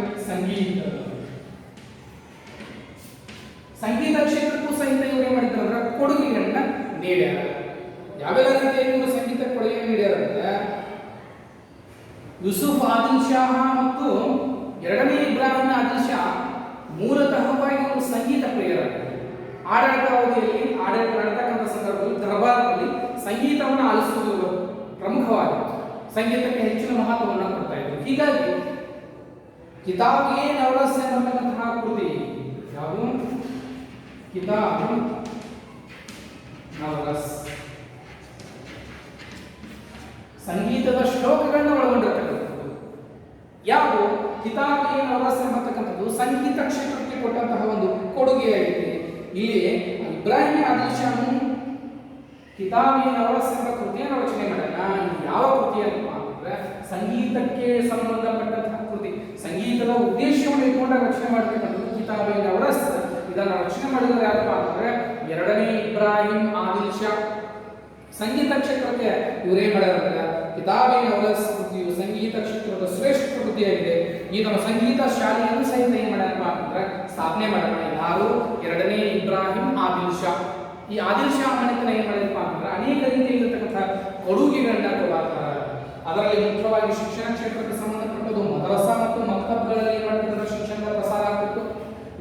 ಸಂಗೀತ ಕ್ಷೇತ್ರಕ್ಕೂ ಸಹಿತ ಇವರು ಏನ್ ಮಾಡಿದ್ರು ಕೊಡುಗೆಗಳನ್ನ ನೀಡ್ಯಾರ. ಯಾವೆಲ್ಲ ರೀತಿಯಲ್ಲಿ ಇವರು ಸಂಗೀತ ಕೊಡುಗೆ ನೀಡ್ಯಾರ ಅಂದ್ರೆ ಯೂಸುಫ್ ಆದಿಲ್ ಶಾ ಮತ್ತು ಎರಡನೇ ಇಬ್ರಾಹಿಂ ಆದಿಲ್ ಶಾ ಮೂಲತಃವಾಗಿ ಒಂದು ಸಂಗೀತ ಪ್ರಿಯರಾಗಿದ್ದರು. ಆಡಳಿತಾವಧಿಯಲ್ಲಿ ಆಡಳಿತ ನಡೆತಕ್ಕಂಥ ಸಂದರ್ಭದಲ್ಲಿ ದರ್ಬಾರ್ನಲ್ಲಿ ಸಂಗೀತವನ್ನು ಆಲಿಸುವುದು ಪ್ರಮುಖವಾಗಿತ್ತು. ಸಂಗೀತಕ್ಕೆ ಹೆಚ್ಚಿನ ಮಹತ್ವವನ್ನು ಕೊಡ್ತಾ ಇದ್ರು. ಹೀಗಾಗಿ ಕಿತಾಬ್-ಎ ನವರಸ್ ಎಂಬತಕ್ಕಂತಹ ಕೃತಿ ಯಾವುದು ಕಿತಾಬ್ ನವರಸ್ ಸಂಗೀತದ ಶ್ಲೋಕಗಳನ್ನ ಒಳಗೊಂಡಿರತಕ್ಕಂಥದ್ದು. ಯಾವುದು ಕಿತಾಬ್-ಎ ನವರಸ್ ಎಂಬತಕ್ಕಂಥದ್ದು ಸಂಗೀತ ಕ್ಷೇತ್ರಕ್ಕೆ ಕೊಟ್ಟಂತಹ ಒಂದು ಕೊಡುಗೆಯಾಗಿದೆ. ಇಲ್ಲಿ ಇಬ್ರಾಹಿಂ ಆದಿಲ್ ಶಾ ಕಿತಾಬ್-ಎ ನವರಸ್ ಎಂಬ ಕೃತಿಯನ್ನು ರಚನೆ ಮಾಡೋಣ. ಯಾವ ಕೃತಿ ಅಂತಂದ್ರೆ ಸಂಗೀತಕ್ಕೆ ಸಂಬಂಧಪಟ್ಟಂತಹ ಕೃತಿ, ಸಂಗೀತದ ಉದ್ದೇಶವನ್ನು ಇಟ್ಕೊಂಡ ರಚನೆ ಮಾಡತಕ್ಕಂಥದ್ದು ಕಿತಾಬ್-ಎ ನವರಸ್. ಇದನ್ನು ರಚನೆ ಮಾಡಿದ್ರೆ ಯಾರಪ್ಪ ಅಂತಂದ್ರೆ ಎರಡನೇ ಇಬ್ರಾಹಿಂ ಆದಿಲ್ ಶಾ. ಸಂಗೀತ ಕ್ಷೇತ್ರಕ್ಕೆ ಇವರೇ ಮಾಡಿದ್ರೆ ಕಿತಾಬ್-ಎ ನವರಸ್ ಕೃತಿಯು ಸಂಗೀತ ಕ್ಷೇತ್ರದ ಶ್ರೇಷ್ಠ ಕೃತಿಯಾಗಿದೆ. ಈ ನಮ್ಮ ಸಂಗೀತ ಶಾಲೆಯನ್ನು ಸಹಿತ ಏನ್ ಮಾಡ್ಯಾರಪ್ಪ ಅಂತಂದ್ರೆ ಸ್ಥಾಪನೆ ಮಾಡೋಣ. ಯಾರು ಎರಡನೇ ಇಬ್ರಾಹಿಂ ಆದಿಲ್ ಶಾ. ಈ ಆದಿಲ್ ಶಾ ಮನೆತನ ಏನ್ ಮಾಡಿದಪ್ಪ ಅಂತಂದ್ರೆ ಅನೇಕ ರೀತಿಯಲ್ಲಿರ್ತಕ್ಕಂಥ ಕೊಡುಗೆಗಳನ್ನ ಕೊಡ್ತಾರೆ. ಅದರಲ್ಲಿ ಮುಖ್ಯವಾಗಿ ಶಿಕ್ಷಣ ಕ್ಷೇತ್ರಕ್ಕೆ ಸಂಬಂಧಪಟ್ಟದ್ದು ಮದರಸಾ ಮತ್ತು ಮಕ್ತಬ್ಗಳಲ್ಲಿ ಏನ್ ಮಾಡ್ತಿದ್ರು ಶಿಕ್ಷಣದ ಪ್ರಸಾರ ಆಗ್ತಿತ್ತು.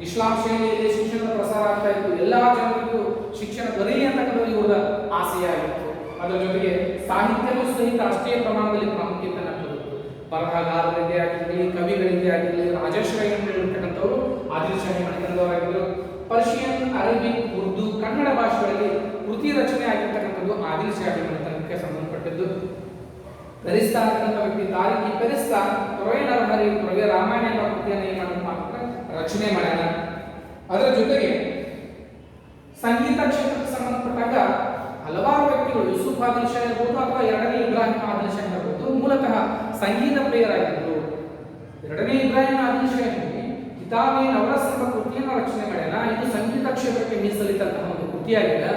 ಇಸ್ಲಾಂ ಶೈಲಿಯಲ್ಲಿ ಶಿಕ್ಷಣದ ಪ್ರಸಾರ ಆಗ್ತಾ ಇತ್ತು. ಎಲ್ಲಾ ಜನರಿಗೂ ಶಿಕ್ಷಣ ದೊರೆಯಲಿ ಅಂತಕ್ಕಂಥದ್ದು ಇವರ ಆಸೆಯಾಗಿತ್ತು. ಅದರ ಜೊತೆಗೆ ಸಾಹಿತ್ಯವೂ ಸಹಿತ ಅಷ್ಟೇ ಪ್ರಮಾಣದಲ್ಲಿ ಪ್ರಾಮುಖ್ಯತೆಯನ್ನು ಕೊಡುತ್ತೆ. ಬರಹಗಾರರಿಗೆ ಆಗಿರಲಿ, ಕವಿಗಳಿಗೆ ಆಗಿರಲಿ, ರಾಜಶ್ರಯಿರ್ತಕ್ಕಂಥವರು ಆದಿಲ್ ಶಾಹಿ ಮನೆತನದವರಾಗಿದ್ದರು. ಪರ್ಷಿಯನ್, ಅರೇಬಿಕ್, ಉರ್ದು, ಕನ್ನಡ ಭಾಷೆಗಳಲ್ಲಿ ಕೃತಿ ರಚನೆ ಆಗಿರ್ತಕ್ಕಂಥದ್ದು ಆದಿಲ್ ಶಾಹಿ ಮನೆತನಕ್ಕೆ ಸಂಬಂಧಪಟ್ಟದ್ದು. ಪೆರಿಸ್ತಾ ಅಂತಕ್ಕಂಥ ವ್ಯಕ್ತಿ ತಾರೀಖ್ ಈ ಪೆರಿಸ್ತಾ ತೊರವೆ ರಾಮಾಯಣ ಎಂಬ ಕೃತಿಯನ್ನು ಏನ್ ಮಾಡಿದ್ರೆ ರಚನೆ ಮಾಡ್ಯಾನ. ಅದರ ಜೊತೆಗೆ ಸಂಗೀತ ಕ್ಷೇತ್ರಕ್ಕೆ ಸಂಬಂಧಪಟ್ಟಾಗ ಹಲವಾರು ವ್ಯಕ್ತಿಗಳು ಯೂಸುಫ್ ಆದಿಲ್ ಶಾ ಇರ್ಬೋದು ಅಥವಾ ಎರಡನೇ ಇಬ್ರಾಹಿಂ ಆದಿಲ್ ಶಾ ಇರ್ಬೋದು ಮೂಲತಃ ಸಂಗೀತ ಪ್ರಿಯರಾಗಿದ್ದರು. ಎರಡನೇ ಇಬ್ರಾಹಿಂ ಆದಿಲ್ ಶಾ ಕಿತಾಬ್-ಎ ನವರಸ್ ಎಂಬ ಕೃತಿಯನ್ನು ರಚನೆ ಮಾಡ್ಯಾನ. ಇದು ಸಂಗೀತ ಕ್ಷೇತ್ರಕ್ಕೆ ಮೀಸಲಿಟ್ಟಂತಹ ಒಂದು ಕೃತಿಯಾಗಿದೆ.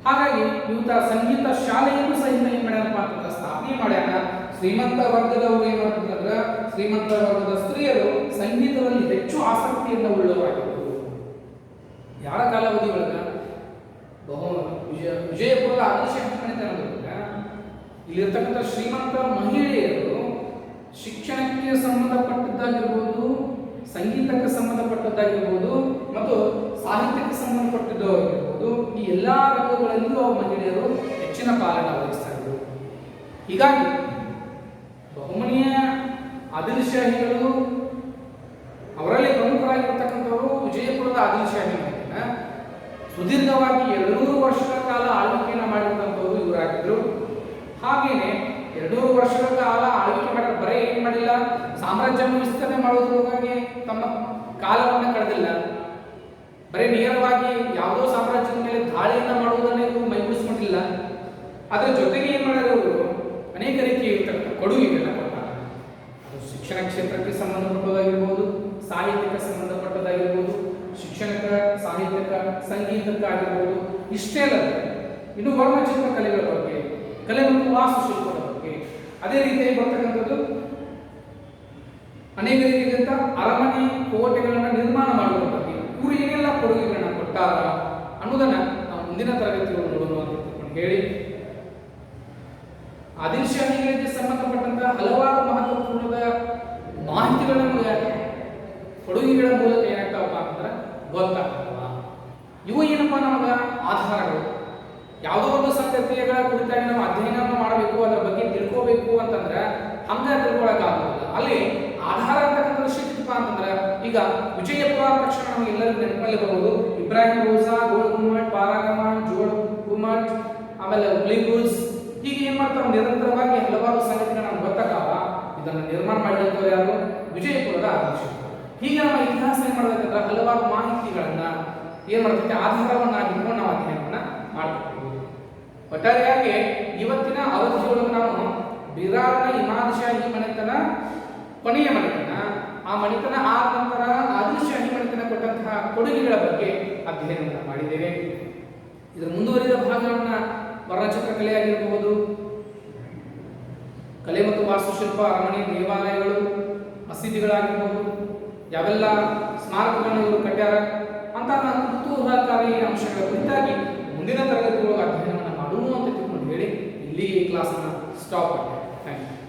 ಹಾಗಾಗಿ ಇವತ್ತ ಸಂಗೀತ ಶಾಲೆಯನ್ನು ಸಹಿತ ಏನ್ ಮಾಡ್ಯಾರಪ್ಪ ಅಂತಂದ್ರೆ ಸ್ಥಾಪನೆ ಮಾಡ್ಯಾನ. ಶ್ರೀಮಂತ ವರ್ಗದವರು ಏನ್ ಮಾಡ್ತಿದ್ರ ಶ್ರೀಮಂತ ವರ್ಗದ ಸ್ತ್ರೀಯರು ಸಂಗೀತದಲ್ಲಿ ಹೆಚ್ಚು ಆಸಕ್ತಿಯನ್ನು ಉಳ್ಳವರಾಗಿದ್ದರು. ಯಾರ ಕಾಲಾವಧಿ ಒಳಗ ವಿಜಯಪುರದ ಆದಿಲ್ ಶಾ ಮನೆತನದೊಳಗ ಇಲ್ಲಿರ್ತಕ್ಕಂಥ ಶ್ರೀಮಂತ ಮಹಿಳೆಯರು ಶಿಕ್ಷಣಕ್ಕೆ ಸಂಬಂಧಪಟ್ಟದ್ದಾಗಿರ್ಬೋದು, ಸಂಗೀತಕ್ಕೆ ಸಂಬಂಧಪಟ್ಟದ್ದಾಗಿರ್ಬೋದು ಮತ್ತು ಸಾಹಿತ್ಯಕ್ಕೆ ಸಂಬಂಧಪಟ್ಟದ್ದಾಗಿರ್ಬೋದು, ಈ ಎಲ್ಲಾ ರಂಗಗಳಲ್ಲಿಯೂ ಮಹಿಳೆಯರು ಹೆಚ್ಚಿನ ಪಾಲನೆ ವಹಿಸ್ತಾ ಇದ್ರು. ಹೀಗಾಗಿ ಬಹುಮನೆಯ ಆದಿಲ್ ಶಾಹಿಗಳು ಅವರಲ್ಲಿ ಪ್ರಮುಖರಾಗಿರ್ತಕ್ಕಂಥವರು ವಿಜಯಪುರದ ಆದಿಲ್ ಶಾಹಿ ಮನೆತನ. ಸುದೀರ್ಘವಾಗಿ 200 ವರ್ಷಗಳ ಕಾಲ ಆಳ್ವಿಕೆಯನ್ನು ಮಾಡಿದಂಥವರು ಇವರಾಗಿದ್ರು. ಹಾಗೇನೆ 200 ವರ್ಷಗಳ ಕಾಲ ಆಳ್ವಿಕೆ ಮಾಡಿದ ಬರೀ ಏನ್ ಮಾಡಿಲ್ಲ, ಸಾಮ್ರಾಜ್ಯವನ್ನು ವಿಸ್ತರಣೆ ಮಾಡೋದ್ರೊಳಗೆ ತಮ್ಮ ಕಾಲವನ್ನು ಕಳೆದಿಲ್ಲ. ಬರೀ ನೇರವಾಗಿ ಯಾವುದೋ ಸಾಮ್ರಾಜ್ಯದ ಮೇಲೆ ದಾಳಿಯನ್ನ ಮಾಡುವುದನ್ನೇ ಇವರು ಮೈಗೂಡಿಸ್ಕೊಂಡಿಲ್ಲ. ಅದರ ಜೊತೆಗೆ ಏನ್ ಮಾಡಿದವರು ಅನೇಕ ರೀತಿಯ ಇರ್ತಕ್ಕಂಥ ಕೊಡುಗೆಗಳನ್ನ ಕೊಡ್ತಾರೆ. ಅದು ಶಿಕ್ಷಣ ಕ್ಷೇತ್ರಕ್ಕೆ ಸಂಬಂಧಪಟ್ಟದಾಗಿರ್ಬೋದು, ಸಾಹಿತ್ಯಕ್ಕೆ ಸಂಬಂಧಪಟ್ಟದಾಗಿರ್ಬೋದು, ಶಿಕ್ಷಣಕ್ಕೆ, ಸಾಹಿತ್ಯಕ್ಕೆ, ಸಂಗೀತಕ್ಕಾಗಿರ್ಬೋದು. ಇಷ್ಟೇ ಅಲ್ಲದೆ ಇನ್ನು ವರ್ಣಚಿತ್ರ ಕಲೆಗಳ ಬಗ್ಗೆ, ಕಲೆ ಮತ್ತು ವಾಸ್ತುಶಿಲ್ಪದ ಬಗ್ಗೆ, ಅದೇ ರೀತಿಯಾಗಿ ಬರ್ತಕ್ಕಂಥದ್ದು ಅನೇಕ ರೀತಿಯಾದಂಥ ಅರಮನೆ, ಕೋಟೆಗಳನ್ನ ನಿರ್ಮಾಣ ಮಾಡುವ ಬಗ್ಗೆ ಇವರು ಏನೆಲ್ಲ ಕೊಡುಗೆಗಳನ್ನ ಕೊಟ್ಟಾರ ಅನ್ನೋದನ್ನ ನಾವು ಮುಂದಿನ ತರಗತಿಗಳು ನೋಡೋಣ ಅಂತ ತಿಳ್ಕೊಂಡು ಹೇಳಿ, ಆದಿಲ್ ಶಾಹಿಗಳಿಗೆ ಸಂಬಂಧಪಟ್ಟಂತಹ ಹಲವಾರು ಮಹತ್ವಪೂರ್ಣದ ಮಾಹಿತಿಗಳನ್ನ ನಮಗೆ ಕೊಡುಗೆಗಳ ಮೂಲಕ ಏನಾಗ್ತಾವಪ್ಪ ಅಂತಂದ್ರೆ ಗೊತ್ತಾಗ್ತವ. ಇವು ಏನಪ್ಪಾ ನಮಗ ಆಧಾರಗಳು. ಯಾವುದೋ ಒಂದು ಸಂಗತಿಗಳ ಕುರಿತಾಗಿ ನಾವು ಅಧ್ಯಯನ ಮಾಡಬೇಕು, ಅದರ ಬಗ್ಗೆ ತಿಳ್ಕೋಬೇಕು ಅಂತಂದ್ರೆ ಹಂಗ ತಿಳ್ಕೊಳಕ್ಕಾಗೋದಿಲ್ಲ. ಅಲ್ಲಿ ಆಧಾರ ಅಂತಕ್ಕಂಥ ವಿಷಯಪ್ಪ ಅಂತಂದ್ರೆ ಈಗ ವಿಜಯಪುರ ತಕ್ಷಣ ನಮಗೆ ಎಲ್ಲರಿಗೂ ನೆನಪಲ್ಲಿ ಬರೋದು ಇಬ್ರಾಹಿಂ ರೋಜಾ, ಗೋಲ್ ಗುಮ್ಮಟ್, ಪಾರಾಗಮನ್, ಜೋಡ್ ಗುಮ್ಮಟ್, ಆಮೇಲೆ ಹುಬ್ಳಿ ಬುಲ್ಸ್. ಹೀಗೆ ಏನ್ ಮಾಡ್ತಾವ ನಿರಂತರವಾಗಿ ಹಲವಾರು ಸಂಗತಿಗಳು ನಮ್ಗೆ ಗೊತ್ತಾಗವ. ಇದನ್ನ ನಿರ್ಮಾಣ ಮಾಡಿದಂಥವ್ರು ಯಾರು? ವಿಜಯಪುರದ ಆದಿಲ್ ಶಾ. ಹೀಗೆ ನಮ್ಮ ಇತಿಹಾಸ ಏನ್ ಮಾಡ್ಬೇಕಂದ್ರೆ ಹಲವಾರು ಮಾಹಿತಿಗಳನ್ನ ಏನ್ ಮಾಡ್ತೈತೆ ಆಧಾರವನ್ನಾಗಿಟ್ಕೊಂಡು ನಾವು ಅಧ್ಯಯನವನ್ನ ಮಾಡ್ತೀವಿ. ಬಿರಾರ್ನ ಇಮಾದ್ ಶಾಹಿ ಮನೆತನ ಕೊನೆಯ ಮನೆತನ, ಆ ಮನೆತನ ಆದ ನಂತರ ಆದಿಲ್ ಶಾಹಿ ಮನೆತನ ಕೊಟ್ಟಂತಹ ಕೊಡುಗೆಗಳ ಬಗ್ಗೆ ಅಧ್ಯಯನವನ್ನು ಮಾಡಿದ್ದೇವೆ. ಇದರ ಮುಂದುವರಿದ ಭಾಗವನ್ನ ವರ್ಣಚಿತ್ರಕಲೆ ಆಗಿರಬಹುದು, ಕಲೆ ಮತ್ತು ವಾಸ್ತುಶಿಲ್ಪ, ಅರಮನೆ, ದೇವಾಲಯಗಳು, ಮಸೀದಿಗಳಾಗಿರಬಹುದು, ಯಾವೆಲ್ಲ ಸ್ಮಾರಕಗಳನ್ನು ಇವರು ಕಟ್ಟ್ಯಾರ ಅಂತ ಕುತೂಹಲಕಾರಿ ಅಂಶಗಳ ಕುರಿತಾಗಿ ಮುಂದಿನ ತರಗತಿಗಳು ಅಧ್ಯಯನವನ್ನು ಮಾಡೋಣ ಅಂತ ತಿಳ್ಕೊಂಡು ಹೇಳಿ ಇಲ್ಲಿಗೆ ಈ ಕ್ಲಾಸನ್ನು ಸ್ಟಾಪ್ ಮಾಡಿ. Thank you.